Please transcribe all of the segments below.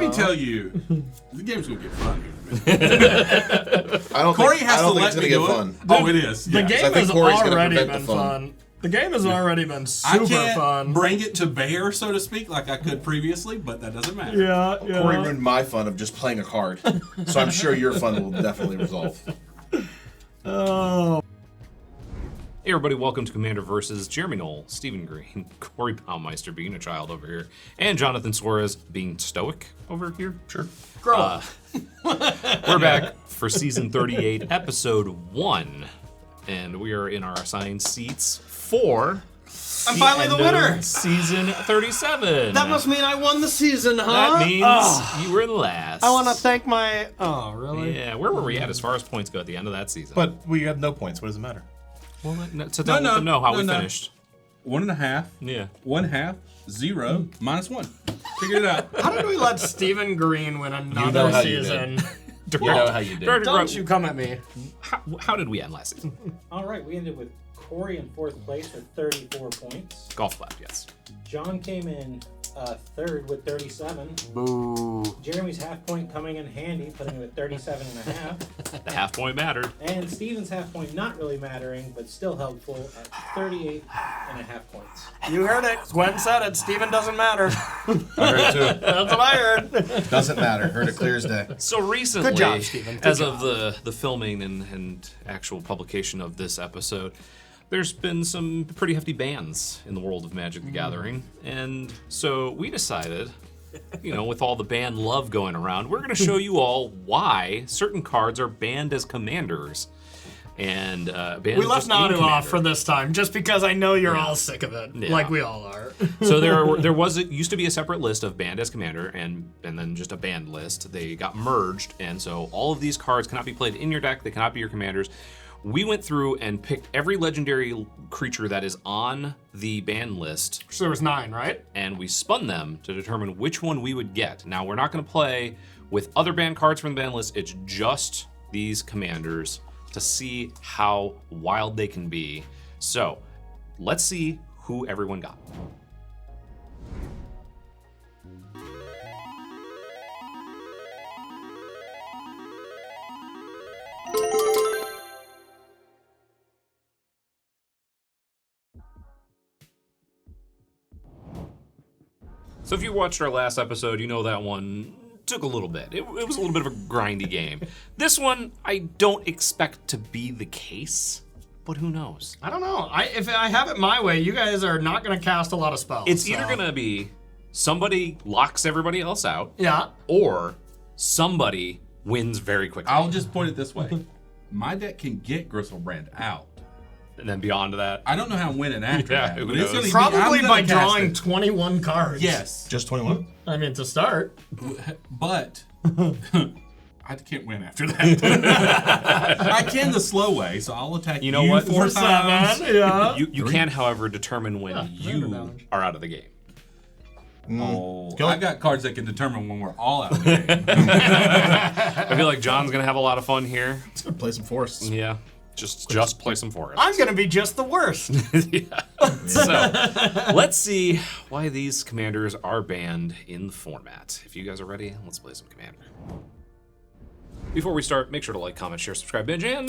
me tell you, the game's gonna get fun here in a minute. Corey has to let me do it. Fun. Oh, it is. The game has already been fun. The game has already been super fun. Bring it to bear, so to speak, like I could previously, but that doesn't matter. Yeah. Corey ruined my fun of just playing a card, so I'm sure your fun will definitely resolve. Oh. Hey everybody, welcome to Commander vs. Jeremy Knoll, Stephen Green, Corey Baumeister being a child over here, and Jonathan Suarez being stoic over here. Sure. Grow. We're back for Season 38, Episode 1, and we are in our assigned seats for... I'm finally the winner! Season 37. That must mean I won the season, huh? That means you were last. I want to thank my... Oh, really? Yeah, where were we at as far as points go at the end of that season? But we have no points. What does it matter? Well, to let them know how we finished. 1.5. Yeah. 1/2. 0. -1. Figured it out. How did we let Stephen Green win another season? You know how you did. Don't you come at me. How did we end last season? All right, we ended with Corey in 4th place with 34 points. Golf clap, yes. John came in 3rd with 37. Boo. Jeremy's half point coming in handy, putting him at 37.5. The half point mattered. And Steven's half point not really mattering, but still helpful at 38.5 points. You heard it. Gwen said it. Steven doesn't matter. I heard it too. That's what I heard. Doesn't matter. Heard it clear as day. So recently, Good job, Steven. as of the filming and actual publication of this episode, there's been some pretty hefty bans in the world of Magic the Gathering. And so we decided, with all the ban love going around, we're going to show you all why certain cards are banned as commanders. And banned We left just in Nanu off Commander. for this time, just because I know you're all sick of it, like we all are. So it used to be a separate list of banned as commander and then just a banned list. They got merged, and so all of these cards cannot be played in your deck. They cannot be your commanders. We went through and picked every legendary creature that is on the ban list. So there was 9, right? And we spun them to determine which one we would get. Now, we're not going to play with other banned cards from the ban list. It's just these commanders to see how wild they can be. So, let's see who everyone got. So if you watched our last episode, you know that one took a little bit. It was a little bit of a grindy game. This one, I don't expect to be the case, but who knows? I don't know. If I have it my way, you guys are not going to cast a lot of spells. It's either going to be somebody locks everybody else out, or somebody wins very quickly. I'll just put it this way. My deck can get Gristlebrand out. And then beyond that, I don't know how I'm winning after that. who But it's knows? gonna Probably be, by drawing 21 cards. Yes. Just 21? I mean, to start. But I can't win after that. I can the slow way, so I'll attack you. You know what? 4 times. Yeah. you can, however, determine when you damage. are out of the game. Oh, I got cards that can determine when we're all out of the game. I feel like John's going to have a lot of fun here. Let's go play some forests. Yeah. Just play some forests. I'm going to be just the worst. So, let's see why these commanders are banned in the format. If you guys are ready, let's play some commander. Before we start, make sure to like, comment, share, subscribe, binge, and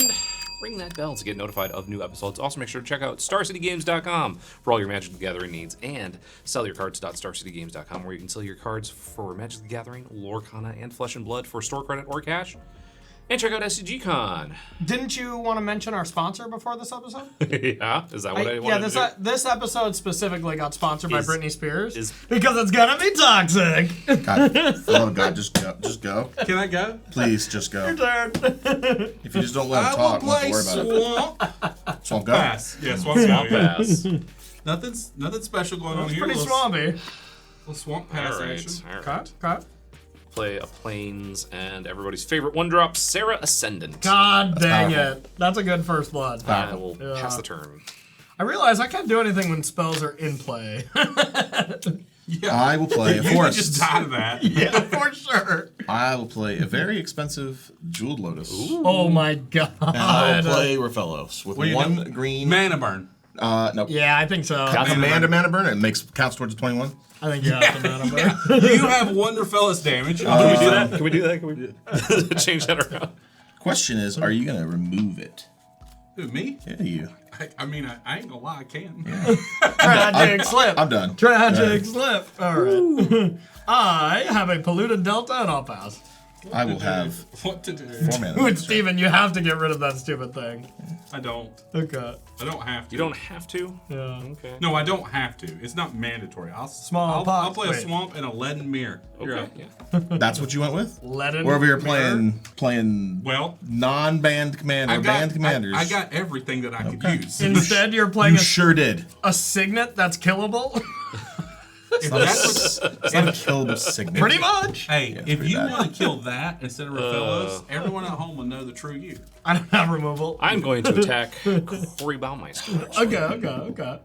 ring that bell to get notified of new episodes. Also, make sure to check out StarCityGames.com for all your Magic the Gathering needs, and sellyourcards.StarCityGames.com, where you can sell your cards for Magic the Gathering, Lorcana, and Flesh and Blood for store credit or cash. And check out SCGCon. Didn't you want to mention our sponsor before this episode? Yeah? Is that what I wanted to do? This episode specifically got sponsored by Britney Spears. is- because it's going to be toxic. God, oh God, just go. Just go. Can I go? Please, just go. Your turn. If you just don't let him I talk, will don't play worry about it. Swamp. Swamp go. Pass. Yeah, Swamp Swamp Pass. Pass. Nothing special going on It's here. pretty swampy. Little Swamp Pass All action. right. Cut. Play a Plains and everybody's favorite one-drop, Sarah Ascendant. God dang powerful. it. That's a good first blood. I will Yeah. pass the turn. I realize I can't do anything when spells are in play. Yeah. I will play a You forest. just died of that. Yeah, for sure. I will play a very expensive Jeweled Lotus. Oh my god. And I will play Raphellos with What do you one know? green. Mana burn. Nope. Yeah, I think so. Command a mana burn. It counts towards a 21. I think you have to mana burn. You have Wonderfellus damage. Can we do that? Can we do that? Can we change that around? Question is, are you gonna remove it? Who, me? Yeah, you. I mean, I ain't gonna lie, I can. Tragic slip. I'm done. Tragic slip. All right. I have a polluted delta and I'll pass. I will have What to do? 4 mana. With Steven, you have to get rid of that stupid thing. I don't. Okay. I don't have to. You don't have to? Yeah. Okay. No, I don't have to. It's not mandatory. I'll Smallpox, play a wait. swamp and a leaden mirror. You're Okay. up. Yeah. That's what you went with? Leaden Or over here mirror? playing Well, non-band commander, band commanders. I got everything that I could use. Instead, you're playing You sure did. a signet that's killable. If that's It's not a killable signature. Pretty much. Hey, Yeah, if pretty you bad. want to kill that instead of Raphaelos, everyone at home will know the true you. I don't have removal. I'm going to attack Corey Baumeister. Okay.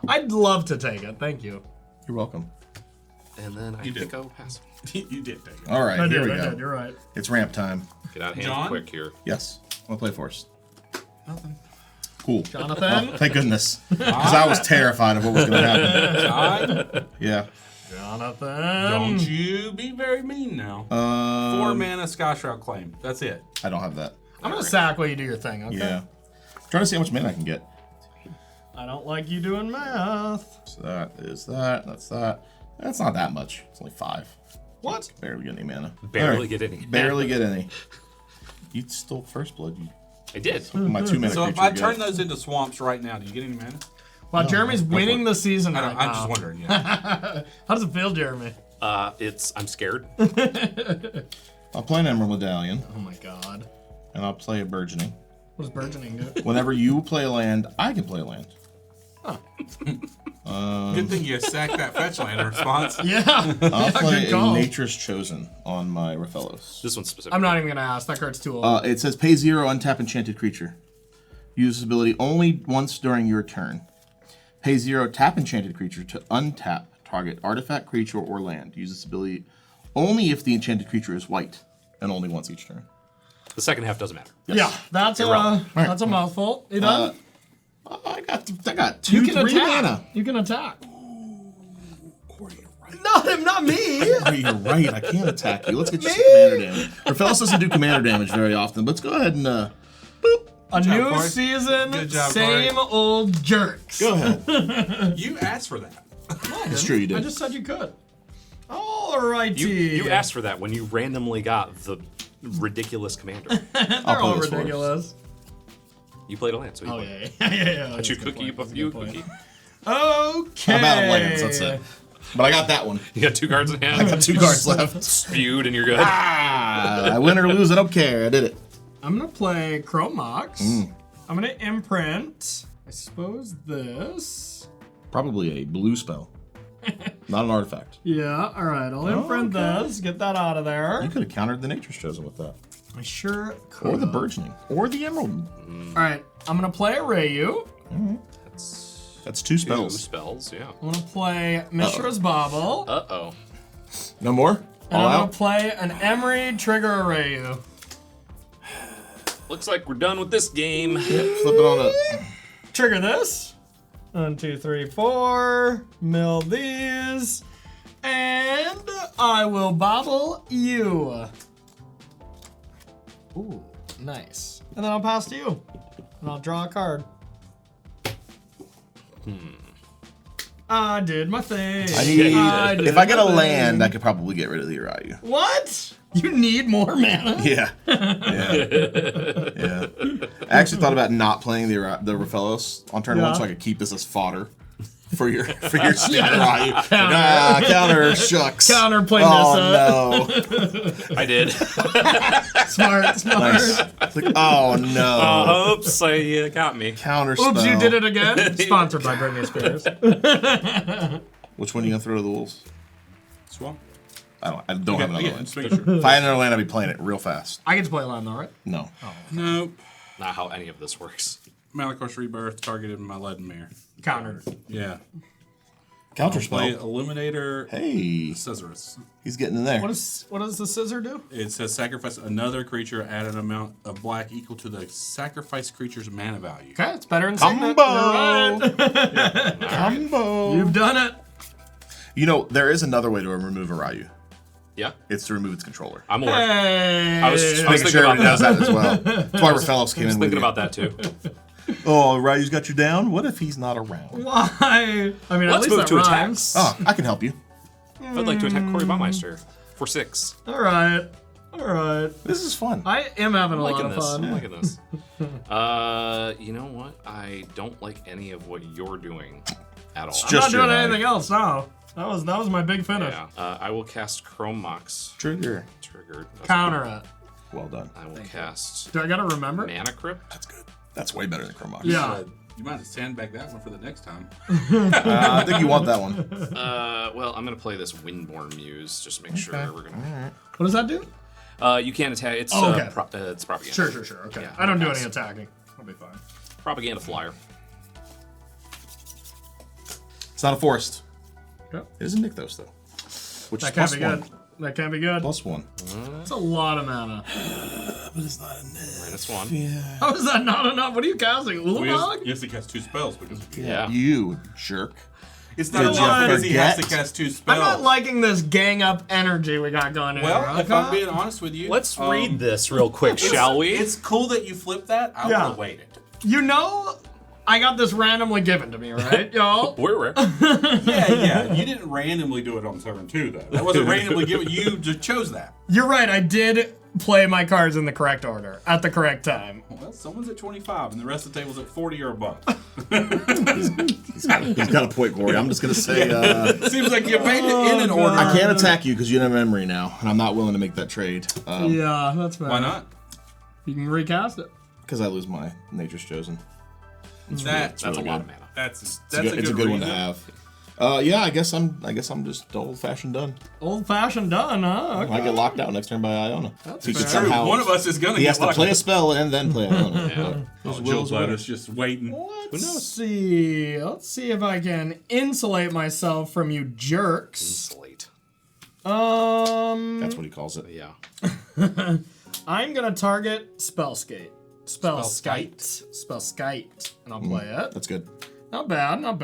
I'd love to take it. Thank you. You're welcome. And then I You think do. I'll pass. You did take it. All right, I here did. we go. You're right. It's ramp time. Get out of hand John? quick here. Yes. I'm gonna play first. Nothing. Cool. Jonathan. Thank goodness. Because I was terrified of what was gonna happen. John, Yeah. Jonathan. don't you be very mean now. 4 mana Sky Shroud Claim. That's it. I don't have that. I'm gonna sack while you do your thing. Okay. Yeah. Trying to see how much mana I can get. I don't like you doing math. So that is that. That's that. That's not that much. It's only 5. What? Barely get any mana. Barely All right. get any. Barely get any. You stole first blood. You I did. my 2 mana So if creature. I you turn got. those into swamps right now, do you get any mana? Wow, Jeremy's winning the season I right don't, now. I'm just wondering. Yeah. How does it feel, Jeremy? I'm scared. I'll play an Emerald Medallion, Oh my god. and I'll play a Burgeoning. What does burgeoning do? Whenever you play a land, I can play a land. Good thing you sacked that fetch land in response. Yeah. I'll play good a call. Nature's Chosen on my Raphaelos. This one's specific. I'm not even gonna ask. That card's too old. It says pay 0, untap enchanted creature. Use this ability only once during your turn. Pay 0, tap enchanted creature to untap target artifact, creature, or land. Use this ability only if the enchanted creature is white, and only once each turn. The second half doesn't matter. Yeah, that's a mouthful. You done? I got 2, you can 3 attack. mana. You can attack. Corey, you're right. Not me. Oh, you're right. I can't attack you. Let's get you some commander damage. Raphaelos doesn't do commander damage very often, but let's go ahead and boop. A job, new Corey. season, Good job, same old jerks. Go ahead. You asked for that. It's true, you did. I just said you could. Alrighty. You asked for that when you randomly got the ridiculous commander. They're I'll all play this for us. ridiculous. You played a land, so you Oh played. yeah. But you cookie, you a cookie. Okay. I'm out of lands, that's it. But I got that one. You got 2 cards in hand. I got 2 cards left. Spewed, and you're good. I win or lose, I don't care. I did it. I'm gonna play Chromox. Mm. I'm gonna imprint. I suppose this. Probably a blue spell. Not an artifact. Yeah, alright, I'll imprint okay. this. Get that out of there. You could have countered the Nature's Chosen with that. I sure could. Or the Burgeoning. Or the Emerald. Alright, I'm gonna play a Rayu. That's 2 2 spells. spells, yeah. I'm gonna play Mishra's Bauble. Uh-oh. No more? And All I'm gonna out? play an Emery Trigger Rayu. Looks like we're done with this game. Flip it on up. Trigger this. 1, 2, 3, 4. Mill these. And I will bobble you. Ooh, nice. And then I'll pass to you. And I'll draw a card. I did my thing. I need, did if I get a my land, thing. I could probably get rid of the Urayu. What? You need more mana? Yeah. Yeah. I actually thought about not playing the Raphaelos on turn 1 so I could keep this as fodder for your stupid Urayu. Counter. Counter, shucks. Counter, play Oh, Nissa. no. I did. Smart. Nice. It's like, oh, no. Oops, you got me. Counter spell. Oops, you did it again. Sponsored by Britney Spears. Which one are you going to throw to the wolves? Swamp. I don't have another Yeah, land. just making sure. If I had another land, I'd be playing it real fast. I get to play land though, right? No. Nope. Not how any of this works. Malachos Rebirth targeted my leaden mirror. Countered. Yeah. Counter Play spell. Eliminator Hey, Scissors. he's getting in there. What does the scissor do? It says sacrifice another creature at an amount of black equal to the sacrifice creature's mana value. Okay, it's better than Signet. Combo! You're right. Combo! You've done it. You know, there is another way to remove a Ryu. Yeah, It's to remove its controller. I'm aware. Hey. I was Making thinking sure about everybody knows that. that as well. That's why Raphaelos came in with Thinking you. about that too. Oh, Ryu's got you down? What if he's not around? Why? I mean, Let's at least move that to rhymes. attacks. Oh, I can help you. I'd like to attack Cory Baumeister for 6. All right. This is fun. I am having a I'm lot liking of this. fun. I'm liking this. You know what? I don't like any of what you're doing at all. It's I'm just not doing your anything else now. That was my big finish. Yeah. I will cast Chrome Mox. Trigger. Triggered. That's Counter it. Well done. I will cast Do I gotta remember? Mana Crypt. That's good. That's way better than Chromox. Yeah. You might have sandbag that one for the next time. I think you want that one. Well, I'm gonna play this Windborn Muse just to make sure we're gonna. What does that do? You can't attack. It's Oh, okay. it's propaganda. Sure. Okay. Yeah, I don't do pass. any attacking. I'll be fine. Propaganda flyer. It's not a forest. Okay. It is a Nykthos, though. Which That is can't plus be one. good. That can't be good. Plus one. That's a lot of mana. But it's not enough. -1. Yeah. How is that not enough? What are you casting? Ulamog? He has to cast 2 spells because of you. Yeah. You jerk. It's not Did you enough because he has to forget? cast 2 I'm spells. not liking this gang up energy we got going here. Well, if okay? I'm being honest with you, Let's read this real quick, shall we? It's cool that you flipped that. I would Yeah. have waited. You know, I got this randomly given to me, right, y'all? We're Yeah. You didn't randomly do it on turn 2, though. That wasn't randomly given. You just chose that. You're right. I did play my cards in the correct order at the correct time. Well, someone's at 25, and the rest of the table's at 40 or above. He's got a point, Corey. I'm just going to say Seems like you made it in an order. I can't attack you because you have memory now, and I'm not willing to make that trade. Yeah, that's fair. Why not? You can recast it. Because I lose my Nature's Chosen. That's That's a really lot good. of mana. That's It's a good one to reason. have. Yeah, I guess I'm just old-fashioned done. Old fashioned done, huh? Okay. I get locked out next turn by Iona. That's He could fair. somehow- One of us is gonna He get has to lucky. play a spell and then play Iona. Oh, Jill's lettuce just waiting. Let's see. Let's see if I can insulate myself from you jerks. Insulate. That's what he calls it. Yeah. I'm gonna target Spellskite. Spellskite. And I'll play it. That's good. Not bad. I'm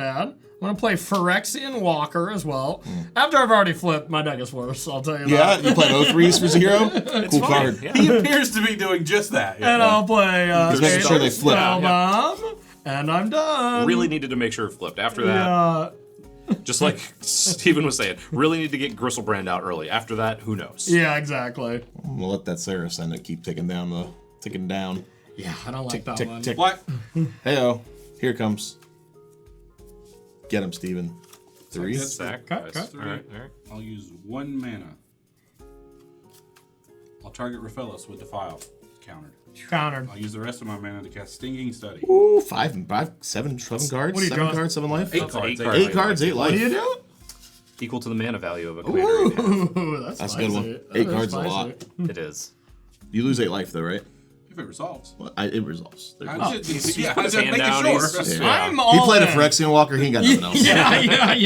gonna play Phyrexian Walker as well. After I've already flipped, my deck is worse, I'll tell you Yeah, that. you played O3s for 0? Cool fine. card. Yeah. He appears to be doing just that. And I'll play Just making sure they flip. Spellbomb, and I'm done. Really needed to make sure it flipped. After that, Yeah. just like Steven was saying, really need to get Gristlebrand out early. After that, who knows? Yeah, exactly. I'm gonna let that Saris end it keep ticking down. Yeah, I don't like that Tick, one. tick. Black. Heyo, here it comes. Get him, Steven. 3. Sack. Okay, Nice. okay. All right. I'll use 1 mana. I'll target Raphaelos with Defile. Countered. Countered. I'll use the rest of my mana to cast Stinging Study. Ooh, 7 cards. What are you 7 drawing? cards, 7 life. 8 That's cards. 8 cards, 8 life. What do you do? Equal to the mana value of a commander. Ooh, that's That's a good one. spicy. 8 That is cards is a spicy. lot. It is. You lose 8 life though, right? If it resolves. Well, it resolves. There you go. I'm just, yeah, put I'm his just hand making down, sure. he's- Yeah. I'm all He played a in. Phyrexian Walker. He ain't got nothing else. Yeah.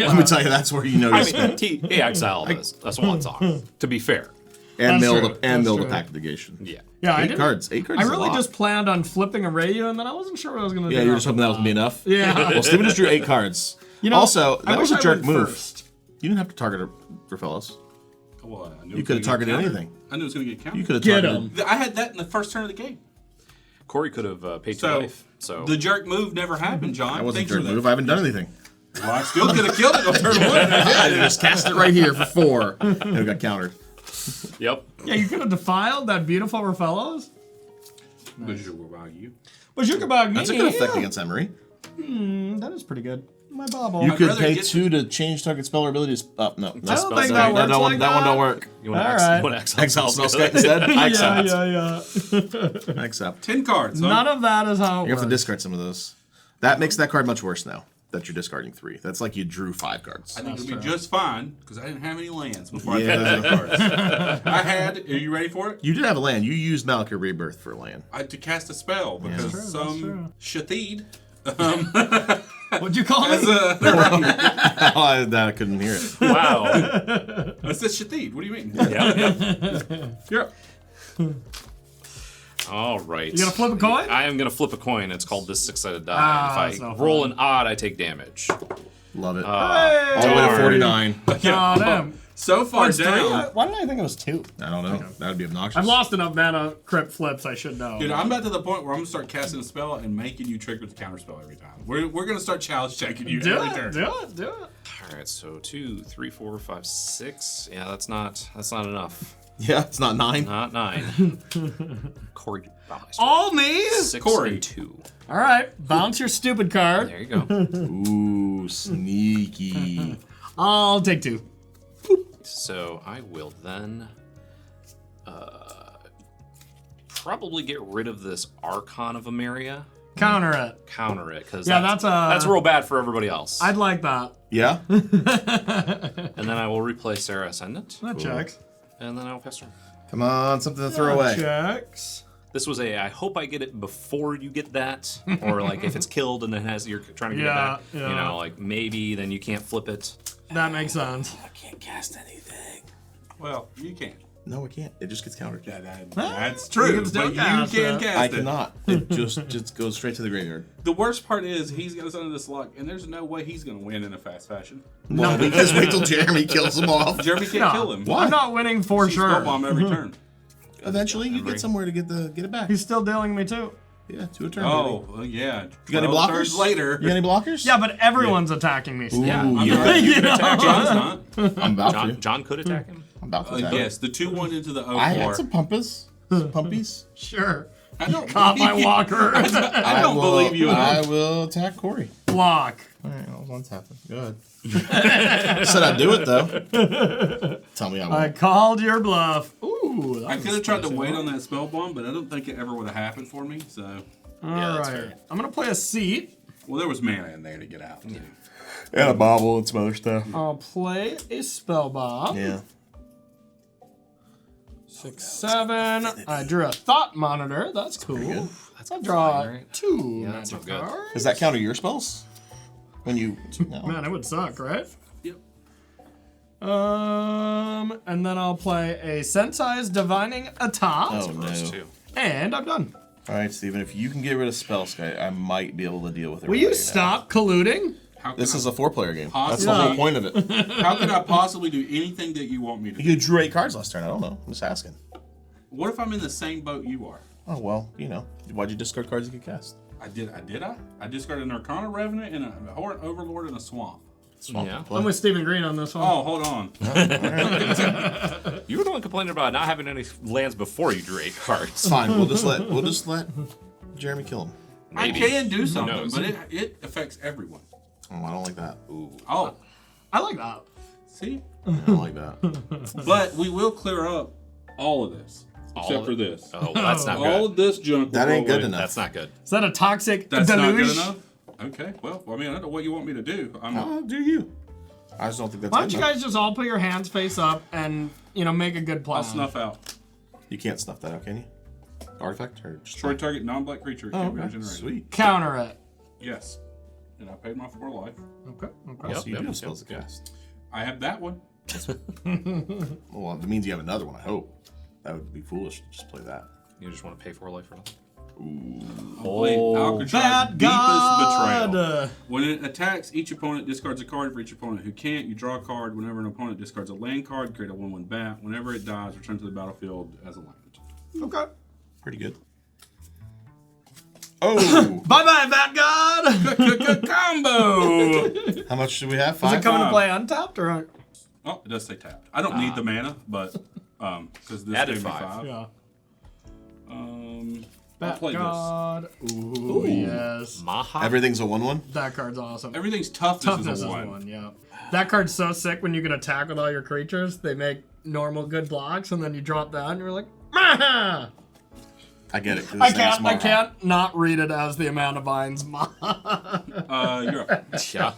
Let me tell you, that's where you know I you mean, spent. he exiled us. That's one song. To be fair. And That's milled true. a and That's milled a true. pact negation. Yeah. Yeah, I 8 didn't. cards. 8 cards. I is a really lot. just planned on flipping a radio, and then I wasn't sure what I was gonna do. Yeah, you were just hoping that was gonna be enough. Yeah. Well, Steven just drew 8 cards. You know, Also, I that was wish a I jerk went move. first. You didn't have to target for fellas. Well, I knew You it was could have gonna get targeted countered. anything. I knew it was going to get countered. You could have Get targeted. him. I had that in the first turn of the game. Corey could have paid So, to life. So the jerk move never happened, John. That wasn't a Thanks jerk for that. move. I haven't done anything. Well, I still could have killed it on turn 1. I just cast it right here for 4, and it got countered. Yep. Yeah, you could have defiled that beautiful Raphaelos. But sure, what about you? Bazooka bag me. That's a good effect against Emery. That is pretty good. My bobble. You I'd could rather pay get 2 to change target spell or ability to. No, I don't think spell that side. works that like one don't work. You want All to right. Exile spell skate instead. I accept. Yeah. I accept. 10 cards. Huh? None of that is how it You have to works. discard some of those. That makes that card much worse now. That you're discarding 3. That's like you drew 5 cards. I think That's it'll be true. just fine because I didn't have any lands before Yeah. I got 10 cards. I had. Are you ready for it? You did have a land. You used Malakir Rebirth for a land. I had to cast a spell because That's some true. Shathid What'd you call As me? I couldn't hear it. Wow. I said Shathid. What do you mean? Yeah. You're up. All right. You gonna flip a coin? I am gonna flip a coin. It's called this six-sided die. that's If I no roll fun. an odd, I take damage. Love it. Hey! All the way to darn. 49. God damn. So far It's 3? down. Why did I think it was 2? I don't know. That would be obnoxious. I've lost enough mana crypt flips, I should know. Dude, I'm about to the point where I'm gonna start casting a spell and making you trigger the counter spell every time. We're gonna start challenge checking you do every it, turn. do it. All right, so 2, 3, 4, 5, 6. Yeah, that's not enough. Yeah, it's not 9. Not 9. Corey, All me? 6 Corey. and 2. All right, bounce your stupid card. There you go. Ooh, sneaky. I'll take 2. So I will then probably get rid of this Archon of Emeria. Counter it. Counter it, because Yeah, that's real bad for everybody else. I'd like that. Yeah? And then I will replay Sarah Ascendant. That checks. And then I will pass turn. Come on, something to throw away. Checks. This was I hope I get it before you get that, or like if it's killed and then you're trying to get it Yeah, back. yeah. You know, like maybe then you can't flip it. That makes sense. I can't cast anything. Well, you can't. No, I can't. It just gets countered. That's You true, can still but you cast can it. cast I it. cannot. It just goes straight to the graveyard. The worst part is he's got us under this luck, and there's no way he's gonna win in a fast fashion. No, we just wait till Jeremy kills them off. Jeremy can't No. kill him. Why? I'm not winning for He's spell sure. bomb every turn. Eventually, you get somewhere to get it back. He's still dealing me too. Yeah, 2 a turn. Oh, baby. well, yeah. You got any 12 blockers? turns later. You got any blockers? Yeah, but everyone's attacking me. Ooh, Yeah, yeah. You're right. You can You attack know? John's not. I'm about to. John could attack him. I'm about to attack. Yes, the 2-1 into the 0-4. I had some pumpas. Some pumpies. Sure. I don't Caught my believe you. walker. I don't believe you at all. I will attack Corey. Block. All right, well, one's happened. Go ahead. Said I'd do it though. Tell me I I won't. called your bluff. Ooh. I could have tried to wait on that spell bomb, but I don't think it ever would have happened for me. So, All that's right. fair. I'm gonna play a seat. well, there was mana in there to get out. Too. And a bobble and some other stuff. I'll play a spell bomb. Yeah. 6, 7. I drew a thought monitor. That's cool. That's I'll draw fine, right? 2 Yeah, that's magic not good. cards. Does that counter your spells? When you no. Man, it would suck, right? Yep. And then I'll play a Sensei's Divining Attack. Oh First no. 2. And I'm done. All right, Steven, if you can get rid of Spell Sky, I might be able to deal with it. Will you stop colluding? How can This I, is a 4-player game. That's Possibly. the whole point of it. How could I possibly do anything that you want me to do? You drew 8 cards last turn. I don't know. I'm just asking. What if I'm in the same boat you are? Oh well, you know. Why'd you discard cards you could cast? I did. I discarded an Arcana Revenant and a Horror Overlord and a Swamp. Swamp Yeah. play. I'm with Stephen Green on this one. Oh, hold on. You were the one complaining about not having any lands before you drew 8 cards. It's fine. We'll just let Jeremy kill him. Maybe. I can do something, knows? but it affects everyone. Oh, I don't like that. Oh, I like that. see? I don't like that. But we will clear up all of this, All except of for it? this. Oh, that's not All good. of this junk. will That go ain't good away. enough. That's not good. Is that a toxic That's deluge? not good enough. Okay. Well, I mean, I don't know what you want me to do. Oh, do you? I just don't think that's Why good don't you enough. guys just all put your hands face up and, make a good plan? I'll snuff out. You can't snuff that out, can you? Artifact or just Destroy target non-black creature. Oh, Can't be okay. regenerated. Sweet. Counter it. Yes. And I paid my 4 life. Okay. Yep, So you yep, do yep, spells to yep. cast. I have that one. Well, that means you have another one, I hope. That would be foolish to just play that. You just want to pay 4 life for nothing. Play Alcatraz Bad Deepest God. Betrayal. When it attacks, each opponent discards a card. For each opponent who can't, you draw a card. Whenever an opponent discards a land card, create a 1/1 bat. Whenever it dies, return to the battlefield as a land. Okay. Pretty good. Oh! Bye-bye, Bad God. Combo! How much do we have? Is 5? it coming to play untapped or? Oh, it does say tapped. I don't need the mana, but because this Added gave me 5. Yeah. I'll Bad play this. God. Ooh, yes. Maha? Everything's a 1/1? That card's awesome. Everything's toughness, Toughness is is a 1. one, yeah. That card's so sick when you can attack with all your creatures. They make normal good blocks, and then you drop that, and you're like, Maha! I get it. 'cause I his name's can't. I Maha. can't not read it as the amount of vines. Maha. You're up. Yeah.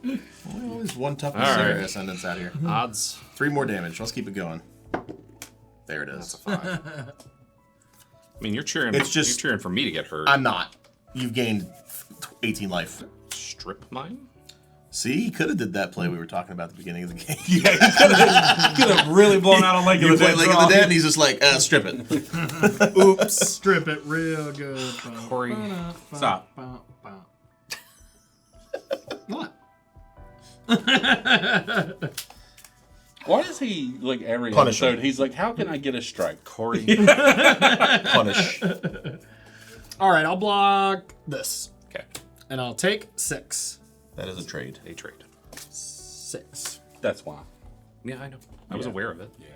Well, there's one toughness All right. Sarah Ascendant's out here. Odds. 3 more damage. Let's keep it going. There it is. 5. I mean, you're cheering. It's just- you're cheering for me to get hurt. I'm not. You've gained 18 life. strip mine. See, he could have did that play we were talking about at the beginning of the game. Yeah, he could have really blown out a Lake You of the play Dead. Lake of the Dead, and he's just like, strip it. Oops. Strip it real good. Corey, Stop. What? Why does he, like, every Punish episode, him. he's like, how can I get a strike? Corey. Punish. All right, I'll block this, Okay, and I'll take 6. That is a trade. a trade. 6. That's why. Yeah, I know. I was aware of it. Yeah.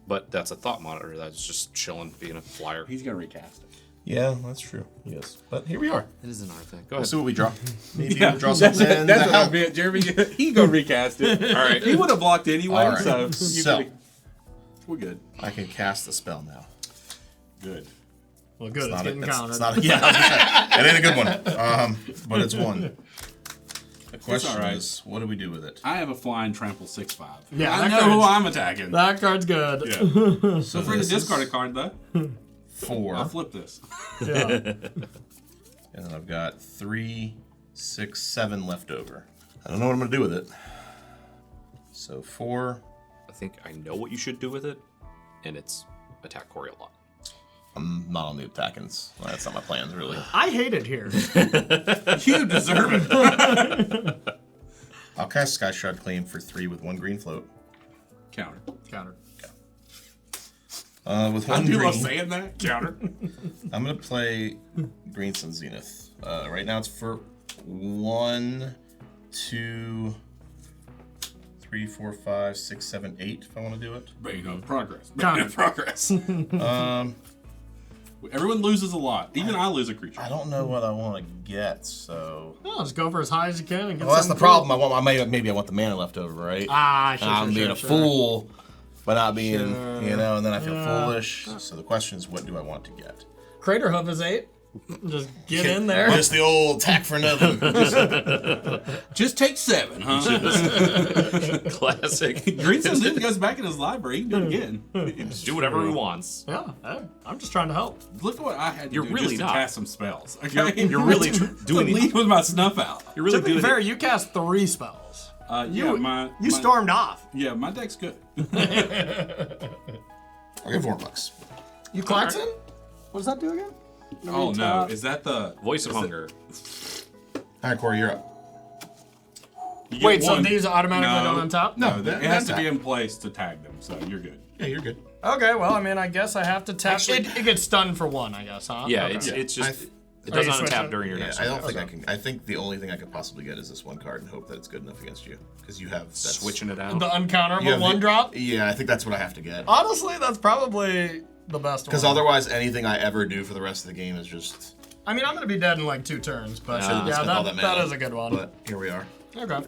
But that's a thought monitor that's just chilling, being a flyer. He's going to recast it. Yeah, that's true. Yes. But here we are. It is an art thing. Go We'll ahead. see what we draw. Maybe Yeah, we'll draw that's something. what I'm being. Jeremy, he's going to recast it. All right. He would have blocked anyway, All right. so, So, we're good. I can cast the spell now. Good. Well, good. It's Not getting counted. it's not yeah, I was gonna say, it ain't a good one. But it's one. The question all right. is, what do we do with it? I have a flying trample 6/5. Yeah, I that know who card's- I'm attacking. That card's good. Yeah. So Feel free to this discard a is card, though. 4. I'll flip this. Yeah. And then I've got 3, 6, 7 left over. I don't know what I'm gonna do with it. So 4. I think I know what you should do with it, and it's attack Corey a lot. I'm not on the attackings. Well, that's not my plans, really. I hate it here. You deserve it. I'll cast Sky Shroud Claim for 3 with 1 green float. Counter. Counter. With I 1 knew I green, was saying that. Counter. I'm gonna play Green Sun Zenith. Right now it's for 1, 2, 3, 4, 5, 6, 7, 8. If I want to do it. Bring up progress. Counter. Bring up progress. Everyone loses a lot. Even I lose a creature. I don't know what I want to get, so. No, just go for as high as you can and get Well, that's the something problem. cool. maybe I want the mana left over, right? Ah, sure, And I'm sure, being sure, a sure. fool, but not being, Sure. and then I feel Yeah. foolish. So the question is, what do I want to get? Crater Hoof is 8. Just get in there. Just the old attack for nothing. Just take 7, huh? Classic. Green Sun Zenith goes back in his library. He can do it again. Just do whatever he wants. Yeah, hey, I'm just trying to help. Look at what I had to You're do really just to not. cast some spells. Okay? You're really to doing leave with my snuff out. You're really To be doing fair, you cast 3 spells. You Stormed off. Yeah, my deck's good. I'll get $4. You Klaxon? What does that do again? Oh no, is that the Voice of is it- Hunger. All right, Corey, you're up. you get Wait, so one- these automatically No. don't on top? No, that- it has to that- be in place to tag them, so you're good. Yeah, you're good. Okay, well, I mean, I guess I have to tap. Actually- it gets stunned for 1, I guess, huh? Yeah, Okay. it's just I- it Are you doesn't switching? untap during your Yeah, next I turn. don't think I can. I think the only thing I could possibly get is this one card and hope that it's good enough against you. Because you have that's, Switching it out. The uncounterable you have 1 drop? Yeah, I think that's what I have to get. Honestly, that's probably the best one. Because otherwise, anything I ever do for the rest of the game is just. I mean, I'm going to be dead in like 2 turns, but Should've yeah, spent all that mana. is a good one. But here we are. Okay.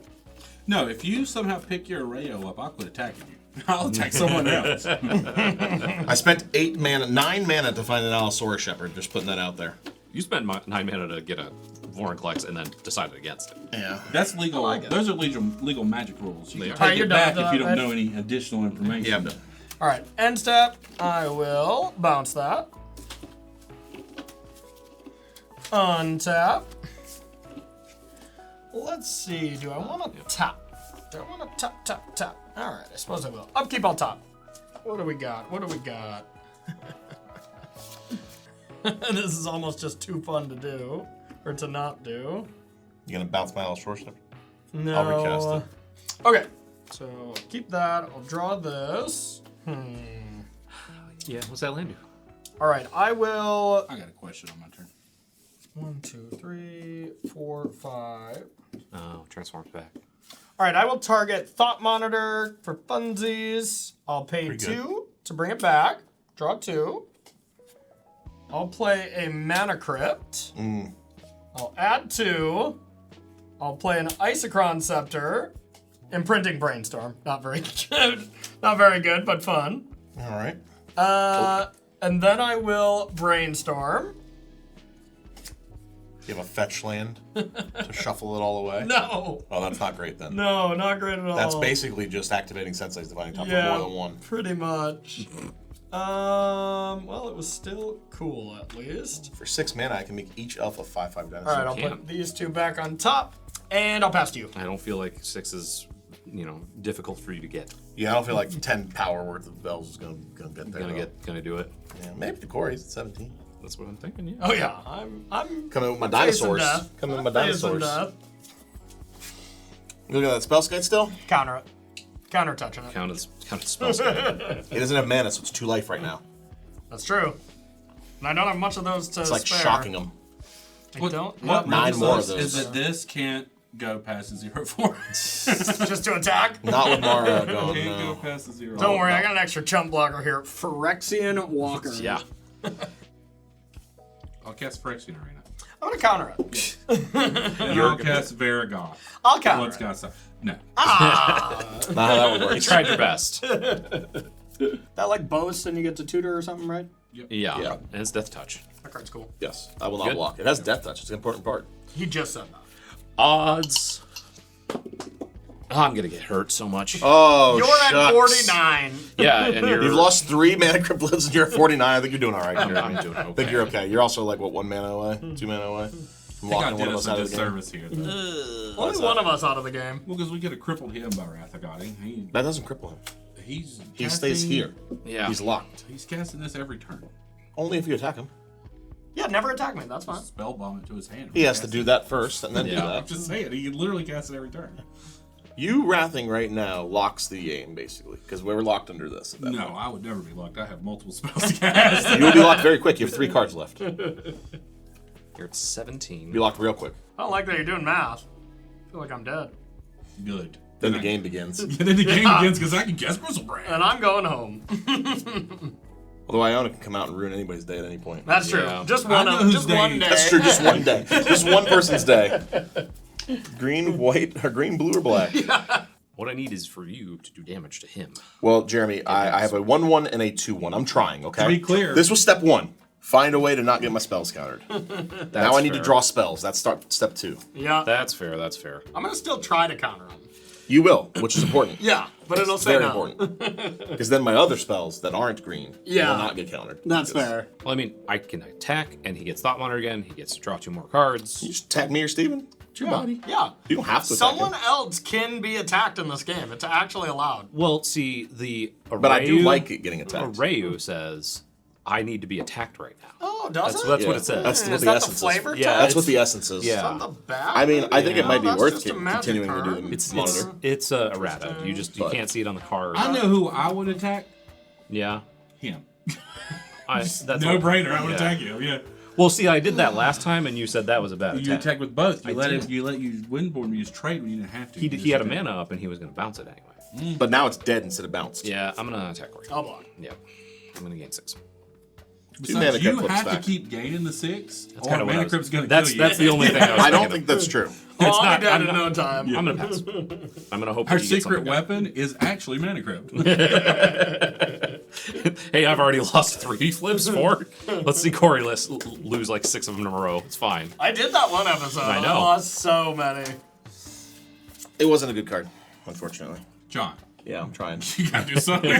No, if you somehow pick your Arayo up, I'll quit attacking you. I'll attack someone else. I spent 9 mana to find an Allosaurus Shepherd. Just putting that out there. You spent 9 mana to get a Vorinclex and then decided against it. Yeah. That's legal. I like it. Those are legal magic rules. You They can are. take Alright, you're it done back with if you that, don't Mitch? know any additional information. Yeah, I'm done. All right, end step. I will bounce that. Untap. Let's see. Do I want to tap? Do I want to tap? All right, I suppose I will. Upkeep on top. What do we got? This is almost just too fun to do, or to not do. You gonna bounce my Allosaurus Shepherd? No. I'll recast it. Okay, so keep that. I'll draw this. Yeah, what's that land do? All right, I will. I got a question on my turn. 1, 2, 3, 4, 5. Oh, transforms back. All right, I will target Thought Monitor for funsies. I'll pay Pretty good. 2 to bring it back. Draw 2. I'll play a Mana Crypt. I'll add 2. I'll play an Isochron Scepter. Imprinting Brainstorm. Not very good. Not very good, but fun. All right. And then I will Brainstorm. You have a fetch land to shuffle it all away. No. Oh, that's not great then. No, not great at all. That's basically just activating Sensei's Divining Top for more than 1. pretty much. Well, it was still cool at least. For 6 mana, I can make each elf a 5/5 dinosaur. All right, I'll put these 2 back on top, and I'll pass to you. I don't feel like 6 is, difficult for you to get. Yeah, I don't feel like 10 power worth of bells is gonna get there. Gonna do it. Yeah, maybe the Corey's at 17. That's what I'm thinking. Yeah. Oh yeah, I'm Coming with my facing dinosaurs. death. Coming with my Facing dinosaurs. death. Look at that spell skate still. Counter it. Counter touching it. Count as spells. He doesn't have mana, so it's 2 life right now. That's true. And I don't have much of those to It's like spare. shocking him. I don't. What Nine matters more most of those. is that this can't go past the 0/4. Just to attack. Not with Mara going. Can't go No. past the 0. Don't worry, I got an extra chump blocker here. Phyrexian Walker. Yeah. I'll cast Phyrexian Arena. I'm gonna counter it. And I'll cast Varagoth. I'll counter Once it. got stuff. No. Not how that would You work. tried your best. That like boast and you get to tutor or something, right? Yeah. Yeah. And it's Death Touch. That card's cool. Yes, I will not Good. block. It has death touch. It's an important part. He just said that. Odds. Oh, I'm gonna get hurt so much. Oh, You're shucks. at 49. Yeah, and you're You've lost 3 mana cryptlids and you're at 49. I think you're doing all right. I'm Jeremy. doing I okay. think you're okay. You're also like, what, 1 mana away? 2 mana away? From I think I locking one did of us us out a of the game. disservice here. though. Only one of us out of the game. Well, because we could have crippled him by Wrath of God. He That doesn't cripple him. he's He casting- stays here. Yeah. He's locked. He's casting this every turn. Only if you attack him. Yeah, never attack me. That's fine. Spell bomb it to his hand. He has to do that first and then do Yeah. I'm that. just saying, he literally casts it every turn. You wrathing right now locks the game, basically, because we're locked under this. At that No, point. I would never be locked. I have multiple spells to cast. You will be locked very quick. You have 3 cards left. You'll You're at 17. be locked real quick. I don't like that you're doing math. I feel like I'm dead. Good. Then the game begins. And then the game begins because I can guess Bristlebrand. And I'm going home. Although Iona can come out and ruin anybody's day at any point. That's true. Yeah. Just I one. know whose Just day- one day. That's true. Just one day. Just one person's day. Green, white, or green, blue, or black. What I need is for you to do damage to him. Well, Jeremy, I have a 1/1 and a 2/1. I'm trying, okay? To be clear- This was step 1. Find a way to not get my spells countered. Now I need to fair. draw spells. That's step 2. Yeah. That's fair. That's fair. I'm gonna still try to counter him. You will, which is important. Yeah, but it'll It's say very no. important. Because then my other spells that aren't green Yeah. will not get countered. That's Because fair. Well, I mean, I can attack, and he gets Thought Monitor again. He gets to draw 2 more cards. You just attack me or Steven. It's your body. Yeah. You don't have to attack Someone him. else can be attacked in this game. It's actually allowed. Well, see, the Arayu, But I do like it getting attacked. Arayu says, I need to be attacked right now. Oh, does That's it? what Yeah. it says. That's Is what that the the essence flavor is. Yeah, text? That's what the essence is. Yeah. On the back? I mean, I think it might be that's worth just a it magic continuing to do card. the It's monitor. it's a errata. You But- can't see it on the card. I know who I would attack. Yeah. Him. That's No what- brainer. I would yeah. attack him. Yeah. Well, see, I did that last time, and you said that was a bad You attack. attack with both. You I let did. him. You let you Windborn use trade when you didn't have to. He You he just had a attack. mana up, and he was going to bounce it anyway. But now it's dead instead of bounced. Yeah, I'm going to attack Corey. I'll block. Yeah. I'm going to gain 6. Two mana Besides, you crypt have to back. keep gaining the 6. That's or kind of what I mana was- crypt's going to that's, kill you. that's the only thing I was I don't thinking think that's true. Oh, It's I'll not- be dead I'm in not- no time. I'm going to pass. I'm going to hope Our that he gets secret something good. weapon is actually mana crypt. Hey, I've already lost 3 flips, 4. Let's see Corey lose like 6 of them in a row. It's fine. I did that one episode. I know. I lost so many. It wasn't a good card, unfortunately. John, Yeah, I'm trying. you gotta do something.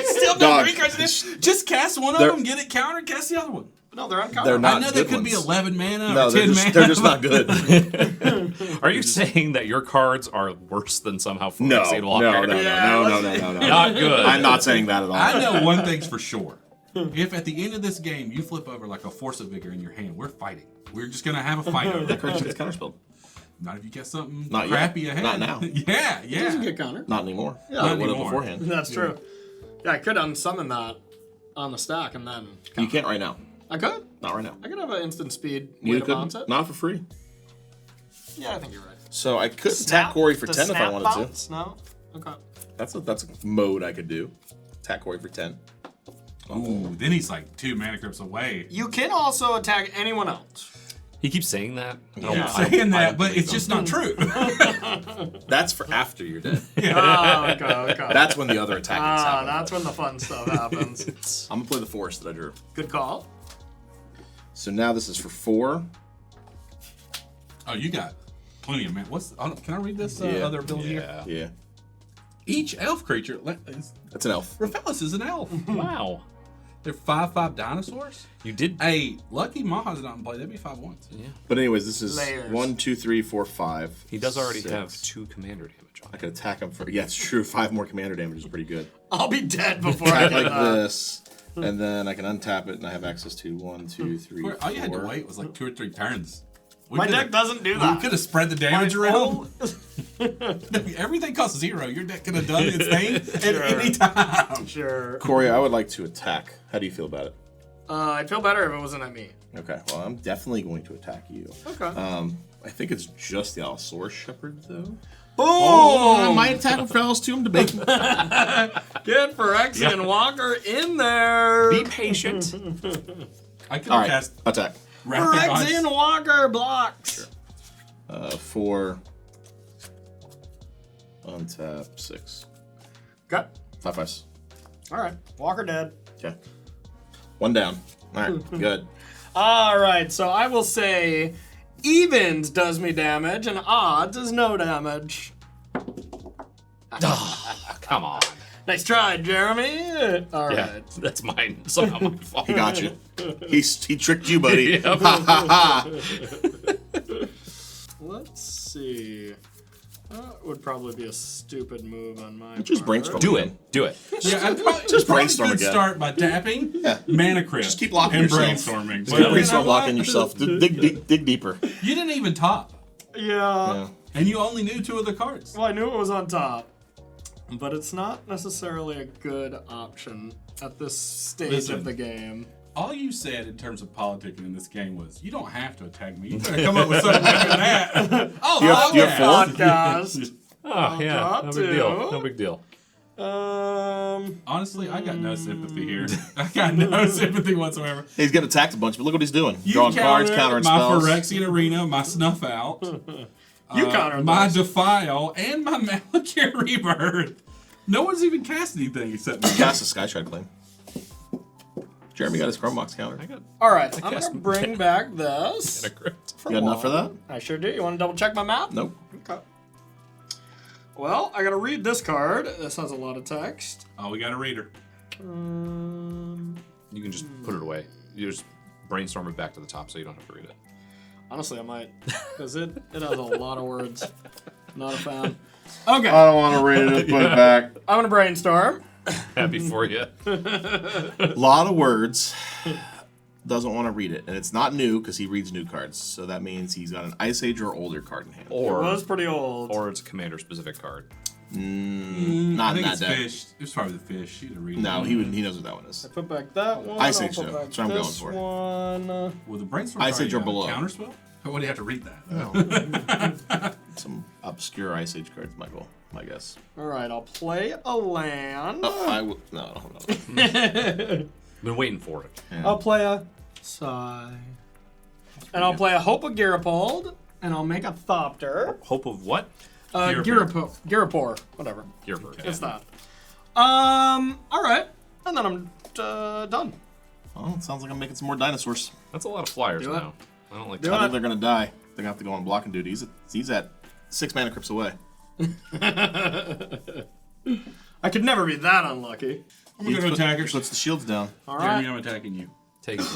Still Dog. 3 cards. Just cast one of They're- them, get it countered, cast the other one. No, they're uncovered. They're not I know there good could be ones. 11 mana No, or they're 10 just, mana. they're just not good. Are you saying that your cards are worse than somehow No, Fixate no, Walker? no. Not good. I'm not saying that at all. I know one thing's for sure. If at the end of this game you flip over like a Force of Vigor in your hand, we're fighting. We're just gonna have a fight over That it. card just gets counterspelled. Not if you get something Not yet. crappy ahead. Not now. Yeah, It doesn't yeah. get countered. Not anymore. Yeah, Not not anymore. beforehand. That's true. Yeah, I could unsummon that on the stack and then. You can't right now. I could. Not right now. I could have an instant speed You way to bounce couldn't. it. Not for free. Yeah, I think you're right. So I could attack Corey for The 10 if I snap wanted bounce? No. Okay. to. That's a mode I could do. Attack Corey for 10. Ooh, then he's like 2 mana crypts away. You can also attack anyone else. He keeps saying that. Yeah, I don't- saying I that, don't but believe it's him. just not true. That's for after you're dead. Oh, okay. That's when the other attacking happen. That's when the fun stuff happens. I'm gonna play the force that I drew. Good call. So now this is for 4. Oh, you got plenty of mana. Can I read this Yeah. other ability here? Yeah. Each elf creature. That's an elf. Raphaelis is an elf. Wow. They're 5/5 dinosaurs? You did. Hey, lucky Maha's not in play. That'd be 5/1s. Yeah. But anyways, this is Layers. 1, 2, 3, 4, 5. He does already 6. have 2 commander damage on I him. could attack him for. Yeah, it's true. 5 more commander damage is pretty good. I'll be dead before I Attack do like that. this, and then I can untap it, and I have access to 1, 2, 3, 4. All you had to wait was like 2 or 3 turns. We My coulda- deck doesn't do We that. could have spread the damage My around. whole- Everything costs 0. Your deck could have done its thing at any time. Sure. Corey, I would like to attack. How do you feel about it? I'd feel better if it wasn't at me. Okay, well, I'm definitely going to attack you. Okay. I think it's just the Allosaurus Shepherd, though. Boom! Oh, I might attack him for else too. I'm debating. Get Phyrexian and Walker in there. Be patient. I could All have right, cast attack. Rapid Phyrexian Ice. Walker blocks. 4. Untap 6. Okay. 5 5s. All right. Walker dead. Okay. 1 down. All right, good. All right. So I will say evens does me damage and odds is no damage. Come on. Nice try, Jeremy. All right. Yeah, that's mine. Somehow my fault. He got you. He tricked you, buddy. Yep. Let's see. That would probably be a stupid move on my Just part. brainstorm. Do it. Do it. Yeah, I'd probably, Just probably brainstorm could again. start by tapping, Yeah. mana crypt, Just keep locking and yourself. brainstorming. Just But keep you brainstorm know locking what? yourself. Dig deeper. You didn't even top, Yeah. and you only knew 2 of the cards. Well, I knew it was on top, but it's not necessarily a good option at this stage Listen. of the game. All you said in terms of politicking in this game was, you don't have to attack me. You better come up with something better than that. Oh, You have- fuck you have that. 4? Podcast. Oh, yeah. drop No big deal. two. No big deal. Honestly, I got no sympathy here. I got no sympathy whatsoever. He's getting attacked a bunch, but look what he's doing. You Drawing cards, counter countering my spells. Phyrexian Arena, my Snuff Out, You countered my those. Defile, and my Malachir Rebirth. No one's even cast anything except me. Cast a Sky Shard claim. Jeremy got his Chromebox counter. I got All right, I'm cast- gonna bring back this. a crypt. You got enough for that? I sure do. You want to double check my map? Nope. Okay. Well, I gotta read this card. This has a lot of text. Oh, we got a reader. You can just put it away. You just brainstorm it back to the top so you don't have to read it. Honestly, I might, because it has a lot of words. Not a fan. Okay, don't want to read it. Put it back. I'm gonna brainstorm. Happy for you. A lot of words. Doesn't want to read it, and it's not new because he reads new cards. So that means he's got an Ice Age or older card in hand. It Or was pretty old. it's a commander specific card. Not I in think that it's deck. fish. It was probably the fish. He'd have read No, it. he knows what that one is. I put back that one. Ice I'll Age, put though. back That's what I'm going this for. One. Well, the brainstorm Ice Age or below. Counterspell? Or would he have to read that? Some obscure Ice Age cards, Michael. My guess. All right, I'll play a land. I will. No. Been waiting for it. I'll play a sigh. And I'll play a Hope of Garipold. And I'll make a Thopter. Hope of what? Garipor. Whatever. Your bird. It's that. All right. And then I'm done. Well, it sounds like I'm making some more dinosaurs. That's a lot of flyers Do it. now. I don't like Do I it. think they're gonna die. They're gonna have to go on blocking duty. He's at 6 mana crypts away. I could never be that unlucky. I'm going to go attackers. Puts the shields down. All Jeremy, right. I'm attacking you. Taking 2.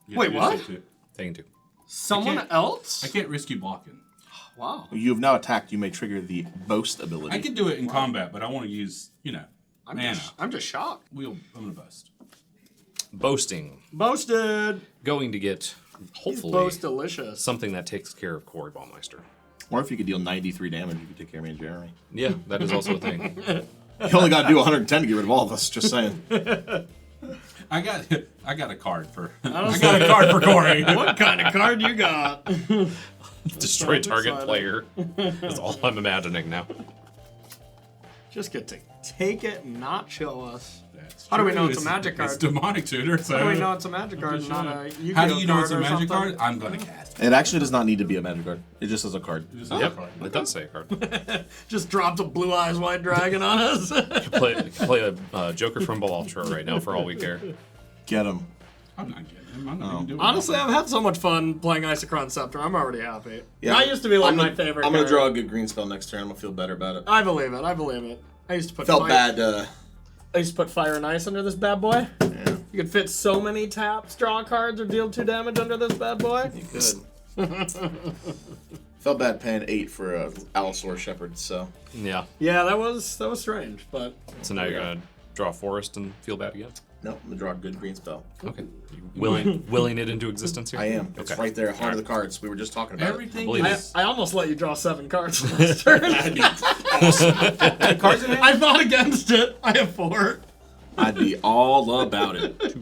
You Wait, have to what? do it too. Taking 2. Someone can't- else? I can't risk you blocking. Wow. You have now attacked. You may trigger the boast ability. I could do it in combat, but I want to use, mana. I'm just shocked. I'm going to bust. Boasting. Boasted. Going to get, hopefully, Boast delicious. something that takes care of Corey Baumeister. Or if you could deal 93 damage, you could take care of me and Jeremy. Yeah, that is also a thing. You only got to do 110 to get rid of all of us. Just saying. I got a card for I got a card for Corey. What kind of card you got? Destroy target excited. player. That's all I'm imagining now. Just get to take it and not show us. That's How do we true. know it's a magic card? It's demonic tutor. So How do we know it's a magic card and not a Yu-Gi-Oh How do you know it's a card or magic something? card? I'm going to cast it. It actually does not need to be a magic card. It just is a card. It's a Yep, card. it does say a card. Just dropped a blue eyes white dragon on us. play a Joker from Ultra right now for all we care. Get him. I'm not getting him. I'm not even doing Honestly, it. I've had so much fun playing Isochron Scepter. I'm already happy. Yeah. That used to be like I'm my gonna- favorite. I'm gonna card. draw a good green spell next turn. I'm gonna feel better about it. I believe it. I believe it. I used to put Felt fire, bad. I used to put fire and ice under this bad boy. Yeah. You could fit so many taps, draw cards, or deal 2 damage under this bad boy. You could. Felt bad paying 8 for a Allosaur Shepherd, so. Yeah. Yeah, that was strange, but So now you're gonna draw a forest and feel bad again. Nope, I'm gonna draw a good green spell. Okay. You willing it into existence here. I am. It's Okay. right there, heart of the cards. We were just talking about Everything believe I, is I almost let you draw 7 cards last turn. cards in hand. I fought against it. I have 4. it. I'd be all about it.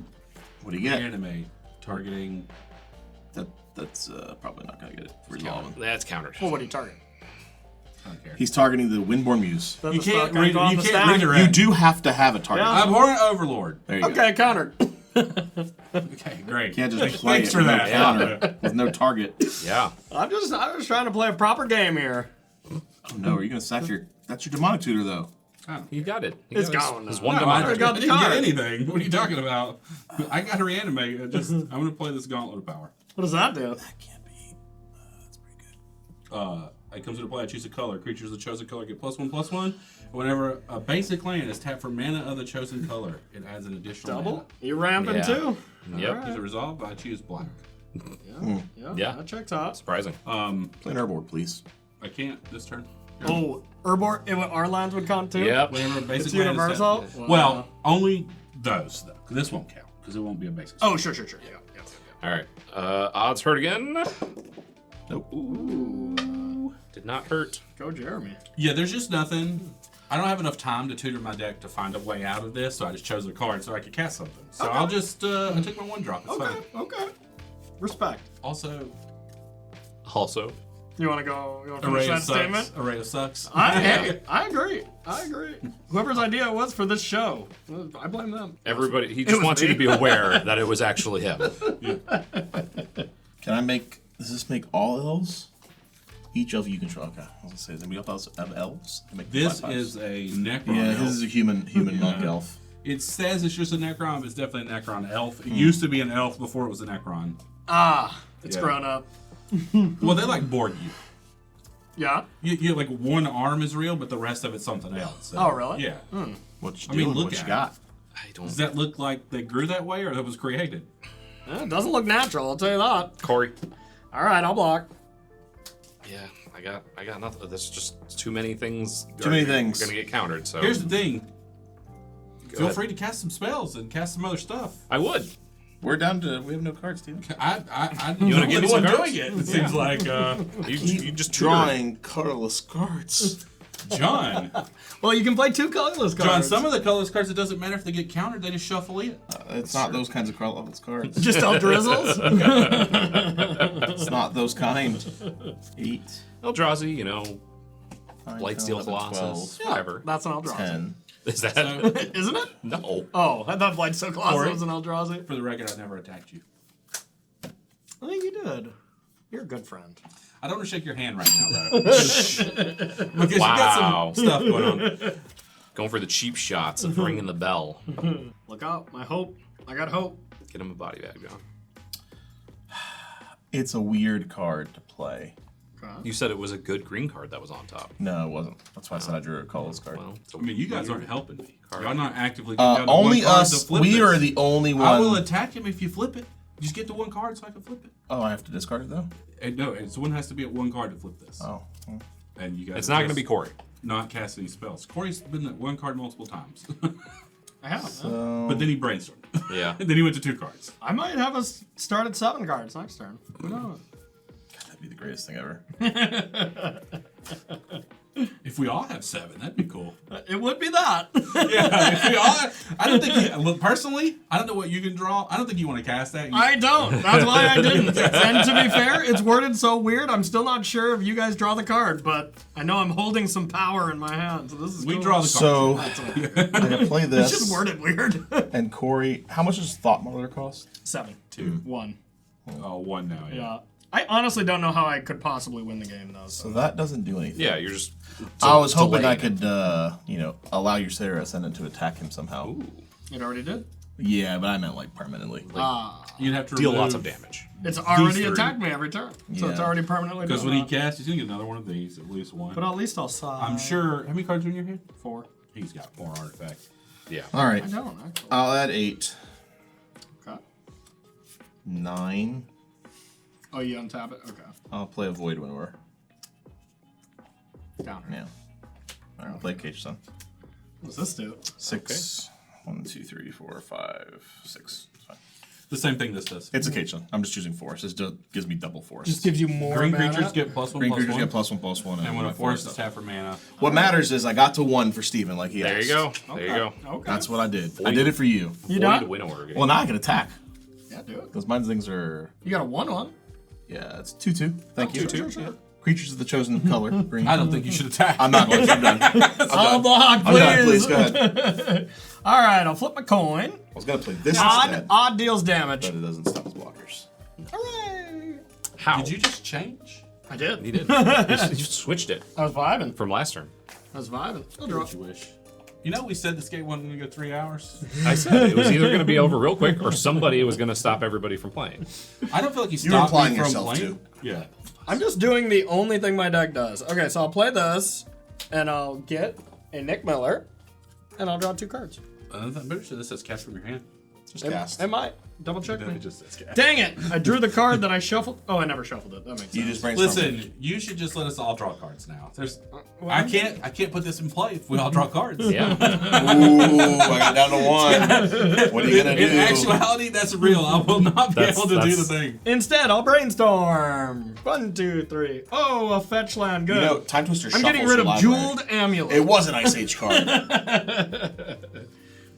What do you get? Anime targeting. That's probably not gonna get it. Resolving. That's countered. Well, what do you target? I don't care. He's targeting the Windborn Muse. Does You the spell can't count read. on You the can't stack? redirect. You do have to have a target. Yeah. Abhorrent Overlord. There you go. Okay, countered. Okay, great. Can't just play Thanks it for with that. no counter, with no target. Yeah. I was trying to play a proper game here. Oh no, are you gonna sack your? That's your demonic tutor though. You got it. He It's got gone his now. one No, demonic. I got the didn't get card. anything. What are you talking about? I got to reanimate. I'm gonna play this Gauntlet of Power. What does that do? That can't be. That's pretty good. It comes into play. I choose a color. Creatures of the chosen color get +1/+1. Whenever a basic land is tapped for mana of the chosen color, it adds an additional Double? mana. You ramping Yeah. too? Yep. Use a resolve. I choose black. Yeah. That checks out. Surprising. Play an airboard, please. I can't this turn. Oh, Urbor, our lands would count too? Yep. Whenever a basic It's land is universal? tapped. Wow. Well, only those though. 'Cause this won't count because it won't be a basic. Oh, sure. Yeah. All right. Odds hurt again. Nope. Did not hurt. Go, Jeremy. Yeah, there's just nothing. I don't have enough time to tutor my deck to find a way out of this, so I just chose a card so I could cast something. So I'll just I took my 1 drop. It's fine. Okay. Respect. Also, You want to go? You want to array finish of that statement? sucks. Array of sucks. I agree. Whoever's idea it was for this show, I blame them. Everybody, he It just was wants you me. to be aware that it was actually him. Can I make? Does this make all elves? Each elf you control. Okay. I was gonna say, does anybody else have elves? Can make This 5/5s? is a Necron. Yeah, elf. his is a human monk elf. It says it's just a Necron, but it's definitely a Necron elf. It used to be an elf before it was a Necron. It's Yeah. grown up. Well, they like board you. Yeah. You like one arm is real, but the rest of it's something else. So, Oh, really? Yeah. What you I mean, doing? look What you at got? I don't. Does that look like they grew that way, or that was created? It doesn't look natural. I'll tell you that. Corey. All right, I'll block. Yeah, I got nothing. There's just too many things. Too many are things. Gonna get countered. So Here's the thing. Feel ahead. free to cast some spells and cast some other stuff. I would. We're down to. We have no cards, Steven. I You wanna I'm give the me one some doing it. It seems like You just Drawing colorless cards. John. Well, you can play 2 colorless cards. John, some of the colorless cards, it doesn't matter if they get countered, they just shuffle in. It's not those kinds of colorless cards. just El Drizzles. It's not those kind. 8, Eldrazi, 9, Light 10, Steel 11, Colossus, 12, whatever. That's an Eldrazi. 10. Is that Isn't it? no? Oh, I thought Blight So Colossus Corey? was an Eldrazi. For the record, I never attacked you. I think you did. You're a good friend. I don't want to shake your hand right now, though. because you Wow. got some stuff going on. Going for the cheap shots of ringing the bell. Look out. My hope. I got hope. Get him a body bag, John. It's a weird card to play. You said it was a good green card that was on top. No, it wasn't. That's why I said I drew a colorless card. Well, it's a I mean, you guys weird aren't helping me. card. Y'all not actively getting down to Only one card us. to flip We this. are the only one. I will attack him if you flip it. Just get to 1 card so I can flip it. Oh, I have to discard it though. And no, and someone has to be at 1 card to flip this. Oh. And you guys. It's are not going to just be Corey. Not cast any spells. Corey's been at 1 card multiple times, I have. So but then he brainstormed. Yeah. And then he went to 2 cards. I might have us start at 7 cards next turn. Who knows? that'd be the greatest thing ever. If we all have 7, that'd be cool. It would be that. Yeah, if we all. I don't think. Look, personally, I don't know what you can draw. I don't think you want to cast that. I don't. That's why I didn't. And to be fair, it's worded so weird. I'm still not sure if you guys draw the card, but I know I'm holding some power in my hand. So this is We cool. draw the So That's all. I'm gonna play It's this. just worded weird. And Corey, how much does Thought Monitor cost? 7. 2. 1. Oh, 1 now. Yeah. Yeah. I honestly don't know how I could possibly win the game though. So that doesn't do anything. Yeah, you're just. I was hoping I delaying could, allow your Sarah Ascendant to attack him somehow. It already did. Yeah, but I meant like permanently. You'd have to Deal remove, lots of damage. It's already These 3. attacked me every turn, so it's Yeah. already permanently. Because done when he that. casts, he's gonna get another one of these, at least 1. But at least I'll side. I'm sure. How many cards are in your hand? 4. He's got 4 artifacts. Yeah. All right, I don't actually. I'll add 8. 9. Oh, you untap it? Okay. I'll play a void when we're Downer. yeah. All right, I'll play Cage Sun. What's this do? 6. 1, 2, 3, 4, 5, 6. It's fine. The same thing this does. It's a Cage Sun. I'm just choosing force. This gives me double force. Just gives you more Green mana. creatures get +1/+1. Green creatures get +1/+1. And when my a forest stuff. is half for mana. What matters is I got to 1 for Steven, like he There asked. you go. There you go. Okay. That's what I did. I did it for you. You Void done? Winnower. Well, now I can attack. Yeah, do it. Because mine things are... You got a 1/1. Yeah, it's 2/2. Thank you. 2/2, sure. Creatures of the chosen color. Green. I don't think you should attack. I'm not going to. I'm done. I'll block, I'm please. done. Please, go ahead. All right, I'll flip my coin. I was going to play this Odd, instead, odd deals damage. but it doesn't stop his blockers. Hooray! How? Did you just change? I did. He did. You switched it I was vibing. from last turn. I was vibing. I'll draw. What you wish. You know we said this game wasn't going to go 3 hours? I said it was either going to be over real quick or somebody was going to stop everybody from playing. I don't feel like you You're stopped implying me from yourself, playing. too. Yeah. I'm just doing the only thing my deck does. Okay, so I'll play this, and I'll get a Nick Miller, and I'll draw 2 cards. I'm pretty sure this says cast from your hand. Just cast. It might. Double check me. It just says cast. Dang it! I drew the card that I shuffled. Oh, I never shuffled it. That makes sense. You just brainstorm. Listen, you should just let us all draw cards now. There's, well, I can't put this in play if we all draw cards. Yeah. Ooh, I got down to 1. What are you going to do? In actuality, that's real. I will not be able to do the thing. Instead, I'll brainstorm. 1, 2, 3. Oh, a fetch land. Good. You know, Time Twister I'm shuffles getting rid your of library. Jeweled Amulet. It was an Ice Age card.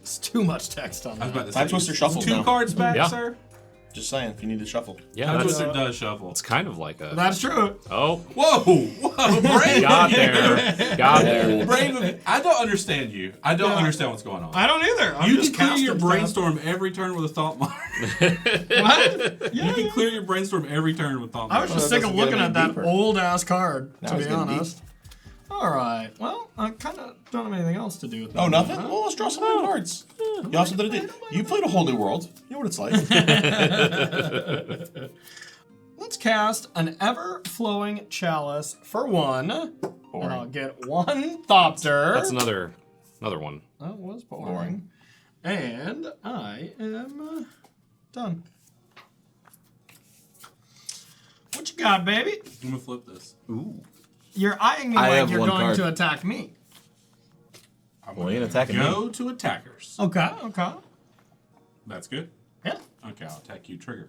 It's too much text on I was about that. to Time say, Twister shuffled 2 now. cards back, Yeah. sir. Just saying, if you need to shuffle. Yeah, Time that's, Twister does shuffle. it's kind of like a... That's true. Oh, Whoa, brain. got there. Got there. Brain. I don't understand you. I don't understand what's going on. I don't either. I'm You just can clear your casting stuff. brainstorm every turn with a thought mark. What? You can clear your brainstorm every turn with thought I mark. was just that sick of doesn't get looking any at that deeper. old ass card, Now to it's be getting honest. All right. Well, I kind of don't have anything else to do with that. Oh, nothing? Well, let's draw some new cards. You have something to do. You played a whole new world. You know what it's like. Let's cast an ever-flowing chalice for 1. Boring. And I'll get 1 Thopter. That's another one. That was boring. Boring. And I am done. What you got, baby? I'm gonna flip this. Ooh. You're eyeing me I like have you're one going card. to attack me. I'm Well, you gonna ain't attacking me. Go to attackers. Okay, okay. That's good. Yeah. Okay, I'll attack you. Trigger.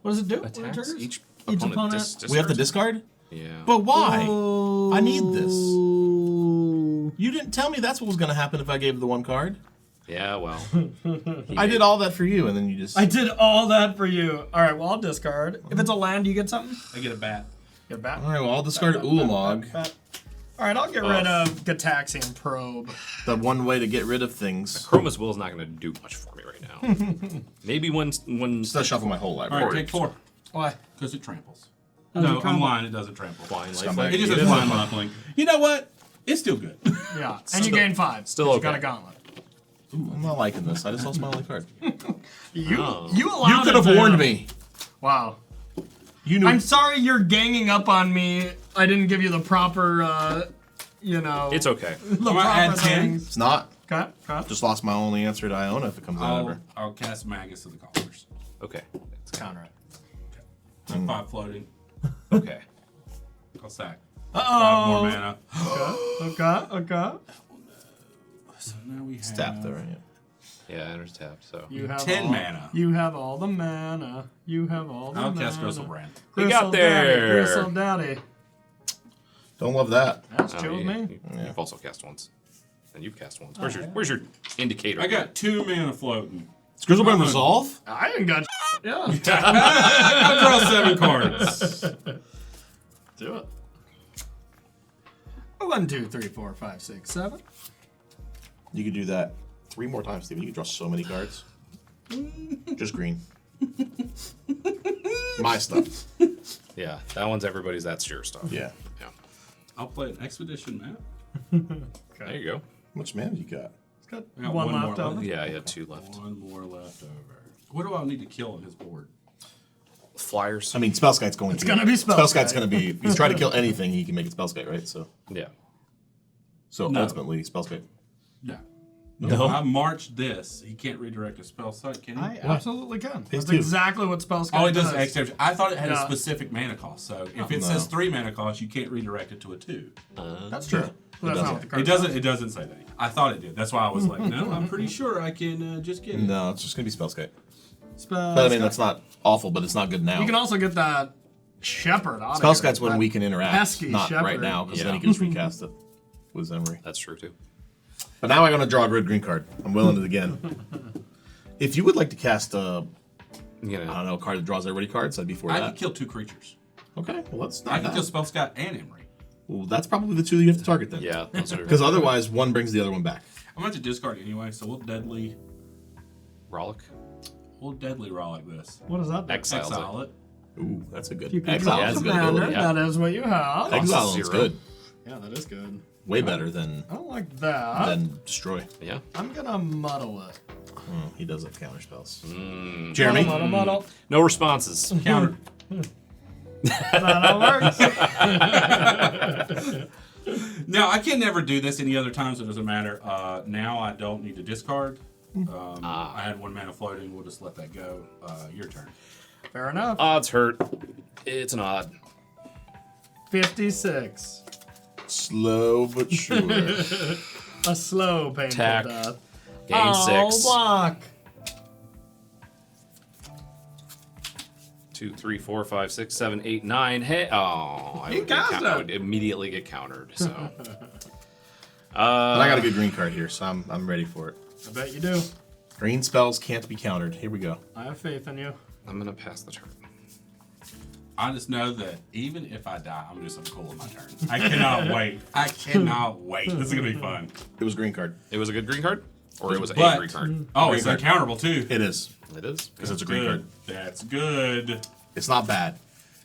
What does it do? What Attacks triggers? each Each opponent. opponent. We have to discard? Yeah. But why? Oh. I need this. You didn't tell me that's what was going to happen if I gave the 1 card. Yeah, well. I did all that for you, and then you just... I did all that for you. All right, well, I'll discard. If it's a land, you get something? I get a bat. Get a bat. All right, well, I'll discard Ulamog. Bat. All right, I'll get rid of Gataxian Probe. The one way to get rid of things. Chroma's Will is not going to do much for me right now. Maybe when Just to shuffle my whole All library. right, take 4. Why? Because it tramples. Doesn't No, I'm trample. lying. It doesn't trample. flying Scumbag. life. It just says flying lifelink. You know what? It's still good. Yeah, and you gain 5. still 'cause okay. You got a gauntlet. I'm not liking this. I just lost my only card. You Oh. you allowed You could have it to- warned me. Wow. You knew. I'm sorry you're ganging up on me. I didn't give you the proper, you know. It's okay. the gonna add proper 10. things. It's not. Okay, okay. Just lost my only answer to Iona if it comes out ever. I'll cast Magus to the Callers. Okay. Counter it. I'm 5 floating. Okay. I'll sack. 5 Uh-oh. more mana. Okay. So now we have Tap there, right? Yeah, enters tapped, so. You have 10 all, mana. You have all the mana. You have all the I'll mana. cast Gristlebrand. We got there. Gristle Daddy. Don't love that. That's Oh, chill with yeah, me. You've also cast once. And you've cast once. Where's your indicator? I got 2 mana floating. Is Grizzlebrand Resolve? I ain't got yeah. I'll draw 7 cards. Do it. 1, 2, 3, 4, 5, 6, 7. You could do that 3 more times, Steven. You could draw so many cards. Just green. My stuff. Yeah, that one's everybody's. That's your stuff. Yeah. Yeah. I'll play an Expedition map. There you go. How much mana you got? It's got I got one one left more over. Yeah, you had 2 left. 1 more left over. What do I need to kill on his board? Flyers. I mean, Spellskite's going to. It's gonna be Spellskite. Spellskite's going to be. If he's trying to kill anything, he can make it Spellskite, right? So Yeah. So No. ultimately, Spellskite. No. No. If I march this, he can't redirect a spell site, can he? I absolutely can. That's two. exactly what spell scout Oh, it does does. extra. I thought it had a Yeah. specific mana cost. So if it says 3 mana cost, you can't redirect it to a 2. That's true. That's not what the card It doesn't. It doesn't say that. I thought it did. That's why I was like, no, I'm pretty sure I can just get it. No, it's just gonna be Spellscape. Spell But I mean, Scout. that's not awful, but it's not good now. You can also get that Shepherd out Spell of here. Scout's when That we can interact, pesky not right Shepherd. now, because then Yeah. he can just recast it with Emery. That's true too. But now I'm gonna draw a red green card. I'm willing it again. If you would like to cast a, You I know, don't know, a card that draws everybody cards, I'd be for I that. can kill 2 creatures. Okay, well let's I start can kill that. Spell Scout and Emery. Well, that's probably the 2 that you have to target then. yeah. Those are Because otherwise, one brings the other one back. I'm going to discard anyway, so we'll deadly Rollick. rollick this. What does that do? Exiles it. Exile it. Ooh, that's a good. You can Exile draw is a a good commander. ability. yeah. That is what you have. Costs Exile is 0. good. Yeah, that is good. Way better than I don't like that. destroy. Yeah. I'm gonna muddle it. He does have counter spells. Mm. Jeremy, Muddle, muddle. No responses. Counter. That's how it works. Now, I can never do this any other times. It doesn't matter. Now I don't need to discard. I had 1 mana floating. We'll just let that go. Your turn. Fair enough. Odds hurt. It's an odd. 56. slow but sure. A slow, painful Attack. death. Gain 6. Block. 2, 3, 4, 5, 6, 7, 8, 9. Hey, oh, I would, I would immediately get countered. So, But I got a good green card here, so I'm ready for it. I bet you do. Green spells can't be countered. Here we go. I have faith in you. I'm gonna pass the turn. I just know that even if I die, I'm just cool with my turn. I cannot wait. I cannot wait. This is gonna be fun. It was green card. It was a good green card, or it was a But- green card. Oh, Green it's card. uncounterable too. It is It is. because it's a green card. Good. That's good. It's not bad.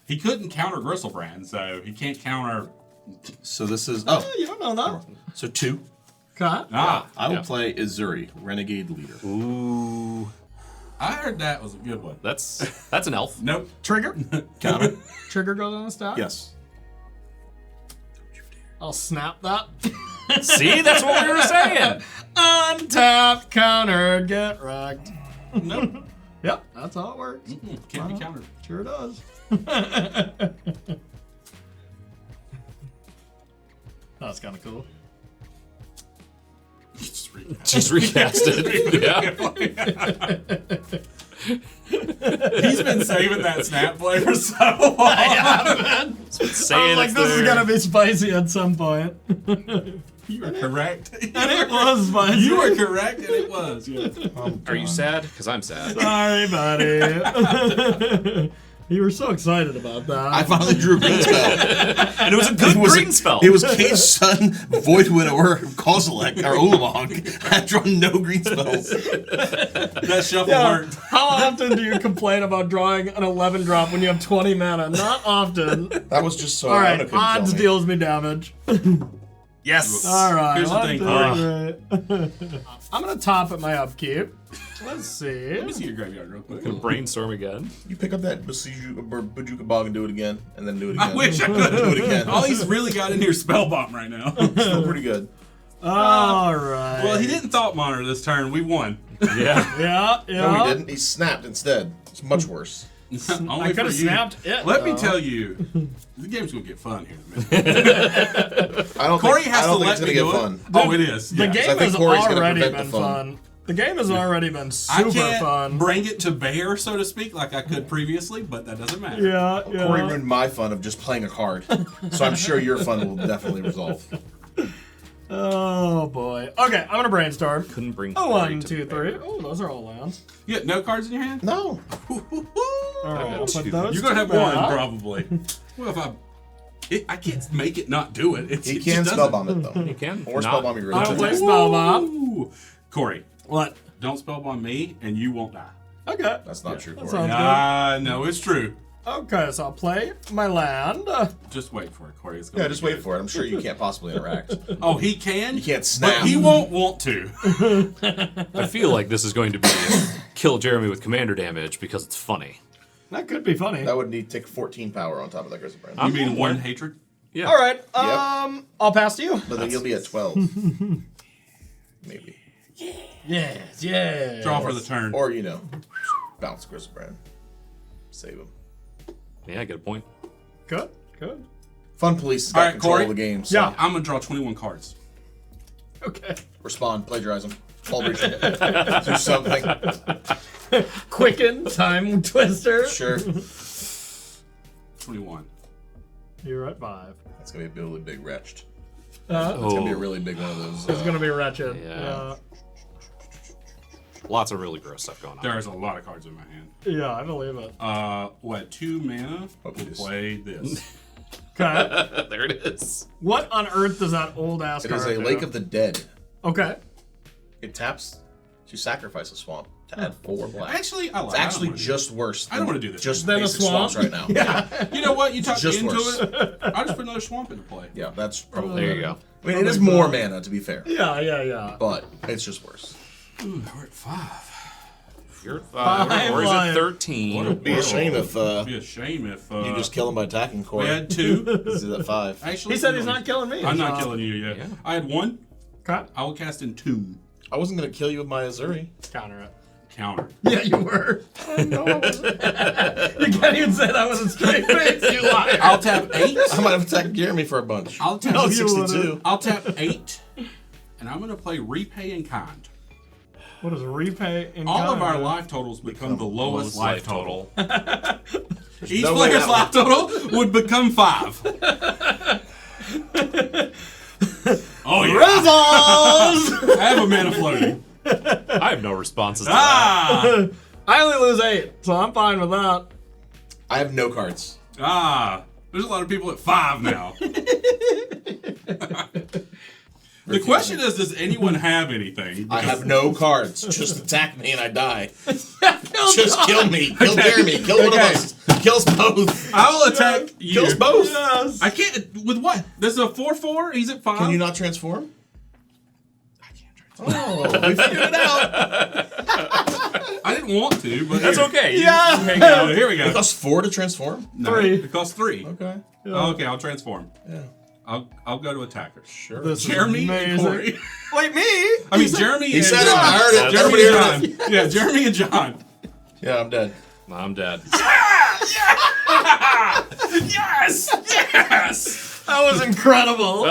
He couldn't counter Gristlebrand, so he can't counter. So this is You don't know that. so 2. Okay. Ah, I will Yeah. play Izuri, Renegade Leader. Ooh, I heard that was a good one. that's an elf. Nope. Trigger. Counter? Trigger goes on the stack. Yes. I'll snap that. See, that's what we were saying. Untap, counter, get wrecked. Nope. Yep, that's how it works. Can't be countered. Sure does. That's kind of cool. Just read that. Just recast it. Yeah. He's been saving that snap play for so long. I Saying was like, it's this is there. gonna be spicy at some point. You are correct. And it was spicy. You are correct, and it was. Yeah. Are you sad? Because I'm sad. Sorry, buddy. You were so excited about that. I finally drew a green spell. And it was a good green spell. It was Cage Sun, Void Widower, Kozilek, or Ulamog. I've drawn no green spells. That shuffle Yeah. worked. How often do you complain about drawing an 11 drop when you have 20 mana? Not often. That was just so All right, Iona couldn't kill odds me. deals me damage. Yes. All right, Here's the well, thing, that's great. I'm gonna top at my upkeep. Let's see. Let me see your graveyard real quick. Brainstorm again. You pick up that Bajuka Bog and do it again, and then do it again. I wish I could do it again. All he's really got in here is spell bomb right now. Still pretty good. All right. Well, he didn't thought monitor this turn. We won. Yeah. Yeah, yeah. No, he didn't. He snapped instead. It's much worse. Only I could for have you. snapped it. Let me though. tell you, the game's gonna get fun here in a minute. I don't Corey think, has I don't to think it's let gonna me get do fun. it. Oh, it is. The yeah. game I think has Corey's gonna already prevent been the fun. fun. The game has already been I super can't fun. bring it to bear, so to speak, like I could previously, but that doesn't matter. Yeah, yeah. Corey ruined my fun of just playing a card. So I'm sure your fun will definitely resolve. Oh boy. Okay, I'm gonna brainstorm. Couldn't bring. Oh, Corey 1, to 2, bear. 3. Oh, those are all lands. You got no cards in your hand? No. All right, I'll put two. those. You're gonna have back. one probably. Well, if I can't make it not do it. It's, He it can just spell doesn't. bomb it though. You can. Or Not- spell bomb your I don't play religion. spell bomb. Ooh. Corey, What? don't spell bomb me, and you won't die. Okay. That's not true, That Corey. sounds No, it's true. good. Okay, so I'll play my land. Just wait for it, Corey. It's Yeah, just wait for it. I'm sure you can't possibly interact. Oh, he can. You can't snap. But he won't want to. I feel like this is going to be kill Jeremy with commander damage because it's funny. That could be funny. That would need to take 14 power on top of that Gristlebrand. You mean one hatred? Yeah. All right. I'll pass to you. But then you'll be at 12. Maybe. Yeah. Draw for the turn. Or, bounce Griselbrand. Save him. Yeah, I get a point. Good. Fun Police has All got right, control Corey. of the game. So Yeah. I'm gonna draw 21 cards. Okay. respond, plagiarize them. Fall breach them. Do something. Quicken, time twister. Sure. 21. You're at 5. That's going to be a really big wretched. It's Uh, going to be a really big one of those. It's gonna be wretched. Yeah. Lots of really gross stuff going on. There's a lot of cards in my hand. Yeah, I believe it. 2 mana? Oh, We'll please. play this. Okay. There it is. What on earth does that old ass It card is a do? Lake of the Dead. Okay. It taps to sacrifice a swamp to add 4 black. Actually, I like It's actually I don't wanna just worse. I don't wanna do this. Just Then a basic swamp? swamps right now. do it. You know what? You talked Just into worse. it. I'll just put another swamp into play. Yeah, that's probably. There you go. I mean, it is more mana to be fair, Yeah. but it's just worse. Ooh, we're at 5. You're at 5. Or is Five. it 13? It'd be a shame if It'd be a shame if you just kill him by attacking Corey. we had 2. This is at 5. Actually, He said he's not killing me. I'm not so- killing you yet. Yeah. I had 1. Okay. I will cast in 2. I wasn't gonna kill you with my Azuri. Counter it. Counter. Yeah, you were. No, I wasn't. You can't even say that with a straight face. You liar. I'll tap 8. I might have attacked Jeremy for a bunch. I'll tap No, you 62. I'll tap 8, and I'm gonna play Repay in Kind. What is repay in All of kind? our life totals become the lowest life total. Each no way player's that life total would become 5. Oh yeah! Results! I have a mana floating. I have no responses to that. Ah! I only lose 8, so I'm fine with that. I have no cards. Ah! There's a lot of people at 5 now. The question is, does anyone have anything? I have no cards. Just attack me and I die. Just kill me. Kill Jeremy. Kill one of Okay. us. Kills both. I will attack you. Kills both. Yes. I can't. With what? This is a 4/4. He's at 5. Can you not transform? I can't transform. Oh, we figured it out. I didn't want to, but That's here. okay. You- Yeah. Hang on. Here we It go. costs 4 to transform? No, 3. It costs 3. Okay. Okay, I'll transform. Yeah. I'll go to attackers. Sure. This is Jeremy and amazing. Corey. Wait, me? I mean, Jeremy He and said it. John. I heard it. Jeremy Everybody and John. Yeah, Jeremy and John. Yeah, I'm dead. I'm dead. Yes! Yes! That was incredible.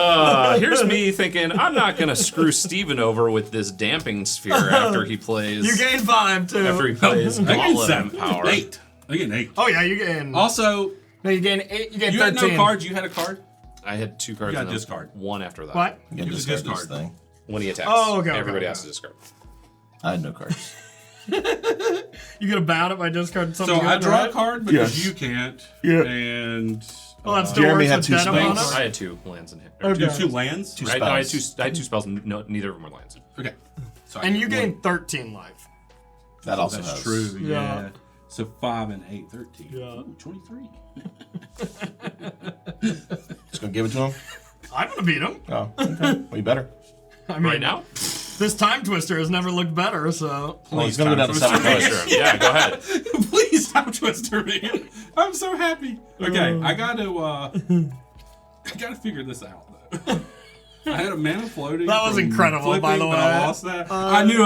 Here's me thinking, I'm not going to screw Steven over with this damping sphere after he plays. You gain 5 too. After he plays I gained Gauntlet 7. of Power. 8. I gained 8. Oh yeah, you gain. Also, No, you gain 8. You gain you 13. had no cards. You had a card. I had 2 cards. You got and then discard. 1 after that. What? You can Use discard this discard. thing. When he attacks. Oh, okay, Everybody okay. has to discard. I had no cards. You get a bout if I discard something. So I good, draw right? a card because Yes. you can't. Yeah. And Well, that still Jeremy works had with 2 denim on spells. it? I had 2 lands in here. Okay. 2 lands. Two I had spells. I had 2 spells. No, neither of them were lands. Okay. So I And get you one. gain 13 life. That also That's has. true. Yeah. Yeah. So 5 and 8, 13. Yeah. Ooh, 23. Just gonna give it to him? I'm gonna beat him. Oh, okay. Well, you better. I mean, Right now? this time twister has never looked better. So Well, he's gonna go down to Time 7 Twister. cards. Sure. Yeah, go ahead. Please stop Twister, man. I'm so happy. Okay, I gotta figure this out though. I had a mana floating. That was from incredible, by the flipping, but I way. lost that. I knew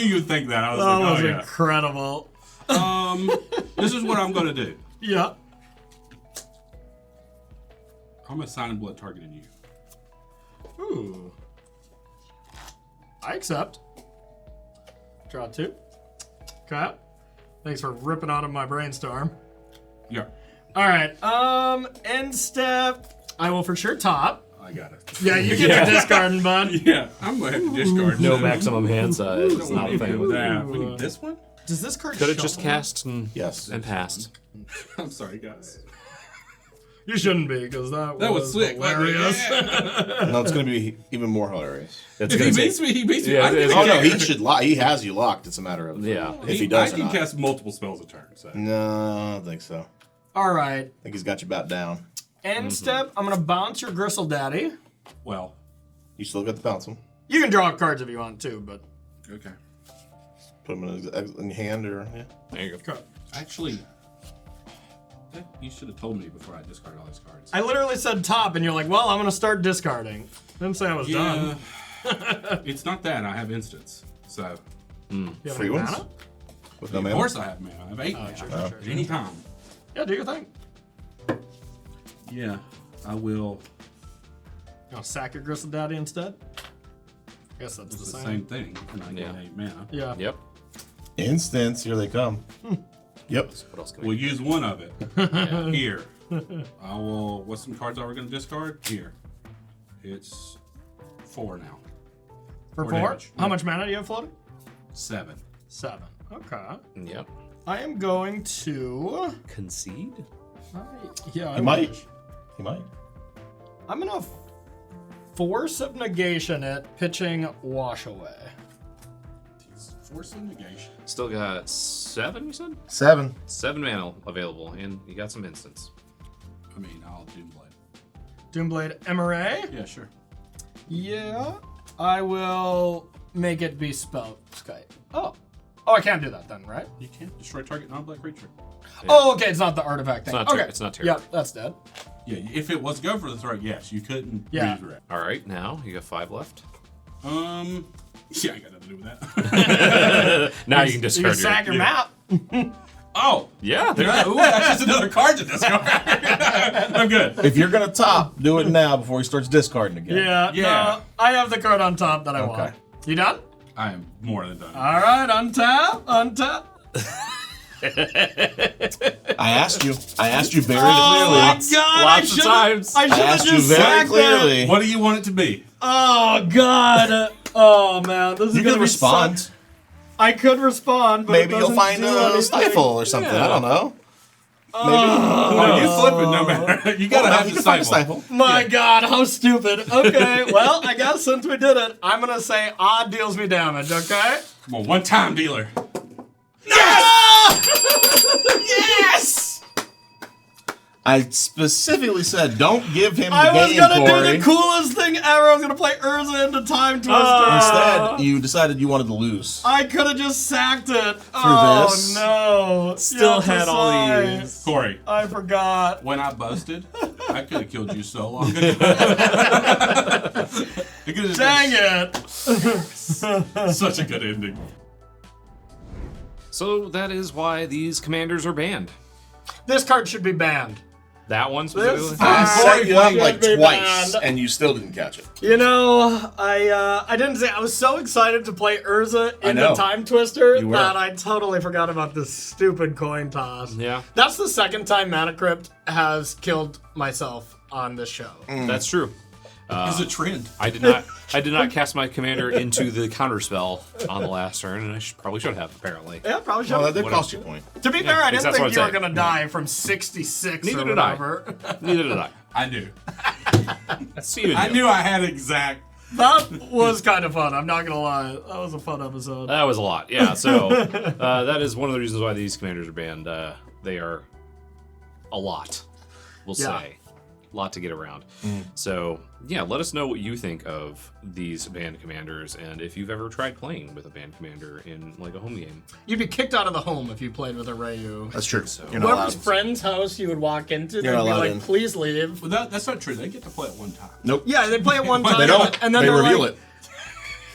you would think that. I was that like, was oh yeah. incredible. This is what I'm gonna do. Yeah. I'm assigning blood targeting you. Ooh. I accept. Draw 2. Okay. Thanks for ripping out of my brainstorm. Yeah, All right. End step. I will for sure top. I got it. Yeah, you get your discarding, bud. Yeah, I'm gonna have to discard. No this. maximum hand size. It's Don't not a want thing. anything with that. We need this one. Does this card Could have shuffle? just cast and, Yes. and passed. I'm sorry, guys. You shouldn't be, because that Was sick. hilarious. Yeah. No, it's gonna be even more hilarious. It's If he gonna take, beats me, he beats me. Yeah, I don't it's- even Oh no, care. he should lock. He has you locked. It's a matter of yeah. if he does I or can not. cast multiple spells a turn. So. No, I don't think so. All right. I think he's got you about down. End step. I'm going to bounce your Gristle Daddy. Well, You still got the bounce him. You can draw cards if you want to, but... okay. Put him in your hand or yeah. There you go. Okay. Actually, you should have told me before I discarded all these cards. I literally said top, and you're like, well, I'm going to start discarding. Didn't say I was done. It's not that. I have instants. So, You have Free any ones? mana? With no of mana? course I have mana. I have 8 mana. sure. At any time. Yeah, do your thing. Yeah, I will. You want to sack your Gristle Daddy instead? I guess that's It's the the same. same thing. And I get Yeah. 8 mana. Yeah. Yep. Instance, here they come. Yep. What else can we We'll use one of it. Here. I will. What's some cards that we're going to discard? Here. It's 4 now. For 4 4? damage. How Yeah. much mana do you have floating? 7. 7. Okay. Yep. I am going to. Concede? Yeah, I He might. wish. He might. I'm gonna force of negation it, pitching wash away. Force of negation. Still got 7, you said? 7. 7 mana available, and you got some instants. I mean, I'll Doomblade. Doomblade Emeray. Yeah, sure. Yeah. I will make it be spell Skype. Oh. Oh, I can't do that then, right? You can't destroy target non-black creature. Oh, okay. It's not the artifact thing. It's not okay. it's not terrible. Yep, that's dead. Yeah, if it was go for the throat, yes, you couldn't Yeah. redirect. All right, now you got 5 left. Yeah, I got nothing to do with that. Now you can You discard can sack your yeah. map. Oh! Yeah, there Ooh, that's just another card to discard. I'm good. If you're gonna top, do it now before he starts discarding again. Yeah. Yeah. No, I have the card on top that I Okay. want. You done? I am more than done. All right. Untap. Untap. I asked you very Oh my clearly. god! lots of times. I should have asked you just very sacked clearly. What do you want it to be? that. Oh god! Oh man, this is You gonna can be respond. such- I could respond, but Maybe it you'll doesn't find do a anything. stifle or something. I don't know. Oh, you flipping no matter. You gotta have you the can find a stifle. stifle. My god, how stupid. Okay, well, I guess since we did it, I'm gonna say odd deals me damage, okay? Come on, one time dealer. Yes! I specifically said don't give him the I was game, gonna Corey. do the coolest thing ever. I was gonna play Urza into Time Twister. Instead, you decided you wanted to lose. I could have just sacked it. Oh this. no. Still Yeah, had all Kasai. these. Corey, I forgot. when I busted, I could have killed you so long ago. It could've just Dang it. been such a good ending. So that is why these commanders are banned. This card should be banned. That one specifically? This- I set you up Corey like played me twice, bad. and you still didn't catch it. You know, I didn't say I was so excited to play Urza I in know. the Time Twister You were. that I totally forgot about this stupid coin toss. Yeah, That's the second time Mana Crypt has killed myself on this show. that's true. It's a trend. I did not cast my commander into the counterspell on the last turn, and I probably should have, apparently. Yeah, probably should. Well, that did Whatever. cost you a point. To be fair, I didn't that's think what you I'm were saying. gonna die from 66 Neither or did I. whatever. Neither did I. I knew. See you. I knew I had exact. That was kind of fun. I'm not gonna lie. That was a fun episode. That was a lot. Yeah. So that is one of the reasons why these commanders are banned. They are a lot. We'll Yeah. say. A lot to get around. So yeah, let us know what you think of these banned commanders, and if you've ever tried playing with a banned commander in like a home game. You'd be kicked out of the home if you played with a Rayu. That's true. So- You're not Whoever's allowed. friend's house you would walk into, they'd You're not be allowed like, in. please leave. Well, that's not true. They get to play it one time. Nope. Yeah, they play it one time. They don't. And then they they're reveal like,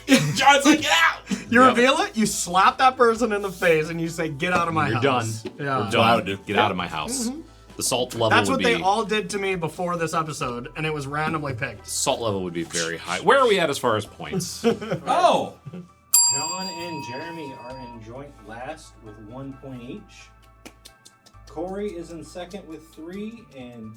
it. John's like, get out! You Yep. reveal it, you slap that person in the face, and you say, get out of my You're house. done. Yeah. We're done. I would do. Get out of my house. The salt level That's would what be they all did to me before this episode, and it was randomly picked. salt level would be very high. Where are we at as far as points? Oh! John and Jeremy are in joint last with 1 point each. Corey is in second with 3, and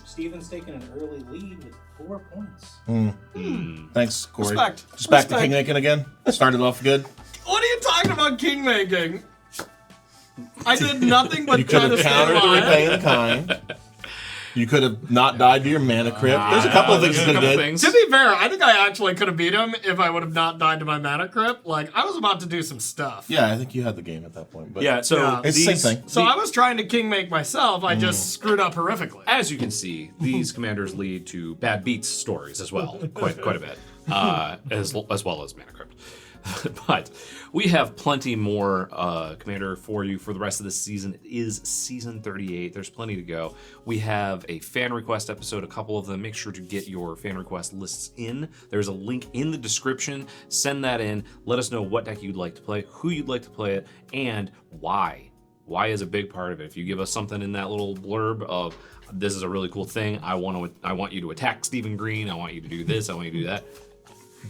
Steven's taking an early lead with 4 points. Thanks, Corey. Respect. Just back to Respect. King Aiken again. Started off good. What are you talking about king-making? I did nothing but You could try to have stay countered the alive. repaying the kind. You could have not died to your mana crypt. There's a couple of things you There's a could have couple did. things. To be fair, I think I actually could have beat him if I would have not died to my mana crypt. Like, I was about to do some stuff. Yeah, I think you had the game at that point. But Yeah, so Yeah. It's the these, same thing. So I was trying to king-make myself, I just screwed up horrifically. as you can see, these commanders lead to bad beats stories as well, quite a bit, as well as Mana Crypt. But we have plenty more Commander for you for the rest of the season. It is season 38. There's plenty to go. We have a fan request episode, a couple of them. Make sure to get your fan request lists in. There's a link in the description. Send that in. Let us know what deck you'd like to play, who you'd like to play it, and why. Why is a big part of it. If you give us something in that little blurb of, this is a really cool thing, I want you to attack Stephen Green, I want you to do this, I want you to do that,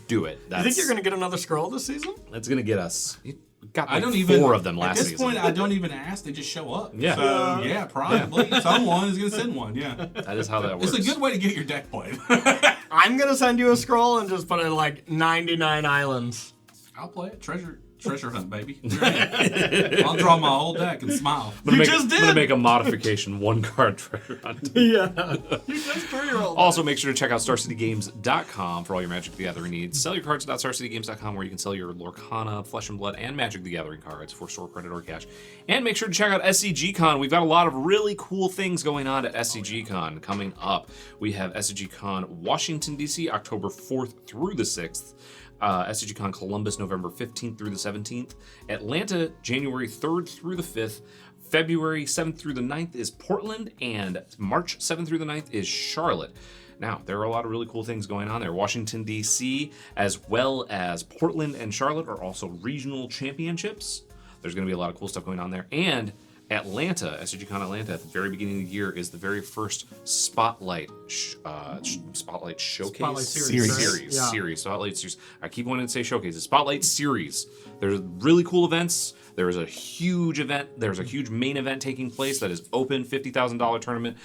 do it. You think you're going to get another scroll this season? That's going to get us. You got like I don't even, four of them last season. season. At this point, I don't even ask. They just show up. Yeah. So, yeah, probably. Someone is going to send one, yeah. That is how that works. It's a good way to get your deck played. I'm going to send you a scroll and just put in like 99 islands. I'll play it. Treasure hunt, baby. I'll draw my whole deck and smile. I'm gonna make a modification, 1-card treasure hunt. Yeah. You just drew your old Also, make sure to check out StarCityGames.com for all your Magic the Gathering needs. Sell your cards at StarCityGames.com, where you can sell your Lorcana, Flesh and Blood, and Magic the Gathering cards for store credit or cash. And make sure to check out SCGCon. We've got a lot of really cool things going on at SCGCon coming up. We have SCGCon Washington, D.C., October 4th through the 6th. SCGCon Columbus, November 15th through the 17th. Atlanta, January 3rd through the 5th. February 7th through the 9th is Portland, and March 7th through the 9th is Charlotte. Now, there are a lot of really cool things going on there. Washington, D.C., as well as Portland and Charlotte are also regional championships. There's going to be a lot of cool stuff going on there. And Atlanta, SCGCon Atlanta, at the very beginning of the year, is the very first Spotlight Showcase Spotlight series. Spotlight series. I keep wanting to say showcase. It's Spotlight series. There's really cool events. There is a huge event. There's a huge main event taking place that is open, $50,000 tournament.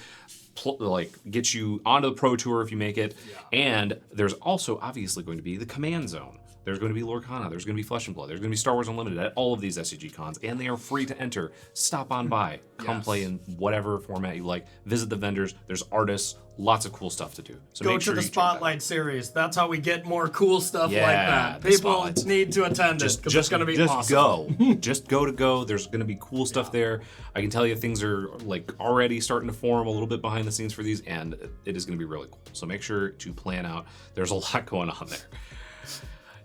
Gets you onto the Pro Tour if you make it. Yeah. And there's also obviously going to be the Command Zone. There's going to be Lorcana. There's going to be Flesh and Blood. There's going to be Star Wars Unlimited at all of these SCG cons, and they are free to enter. Stop on by. Come play in whatever format you like. Visit the vendors. There's artists. Lots of cool stuff to do. So go make sure to the you check that out. Spotlight series. That's how we get more cool stuff like that. the People Spotlights. need to attend it because it's going to be awesome. Go. Just go. There's going to be cool stuff there. I can tell you things are like already starting to form a little bit behind the scenes for these, and it is going to be really cool. So make sure to plan out. There's a lot going on there.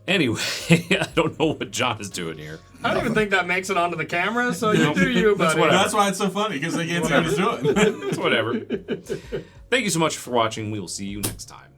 Anyway, I don't know what John is doing here. I don't even think that makes it onto the camera, so you do you, buddy. That's why it's so funny, because they can't see what he's doing. It's whatever. Thank you so much for watching. We will see you next time.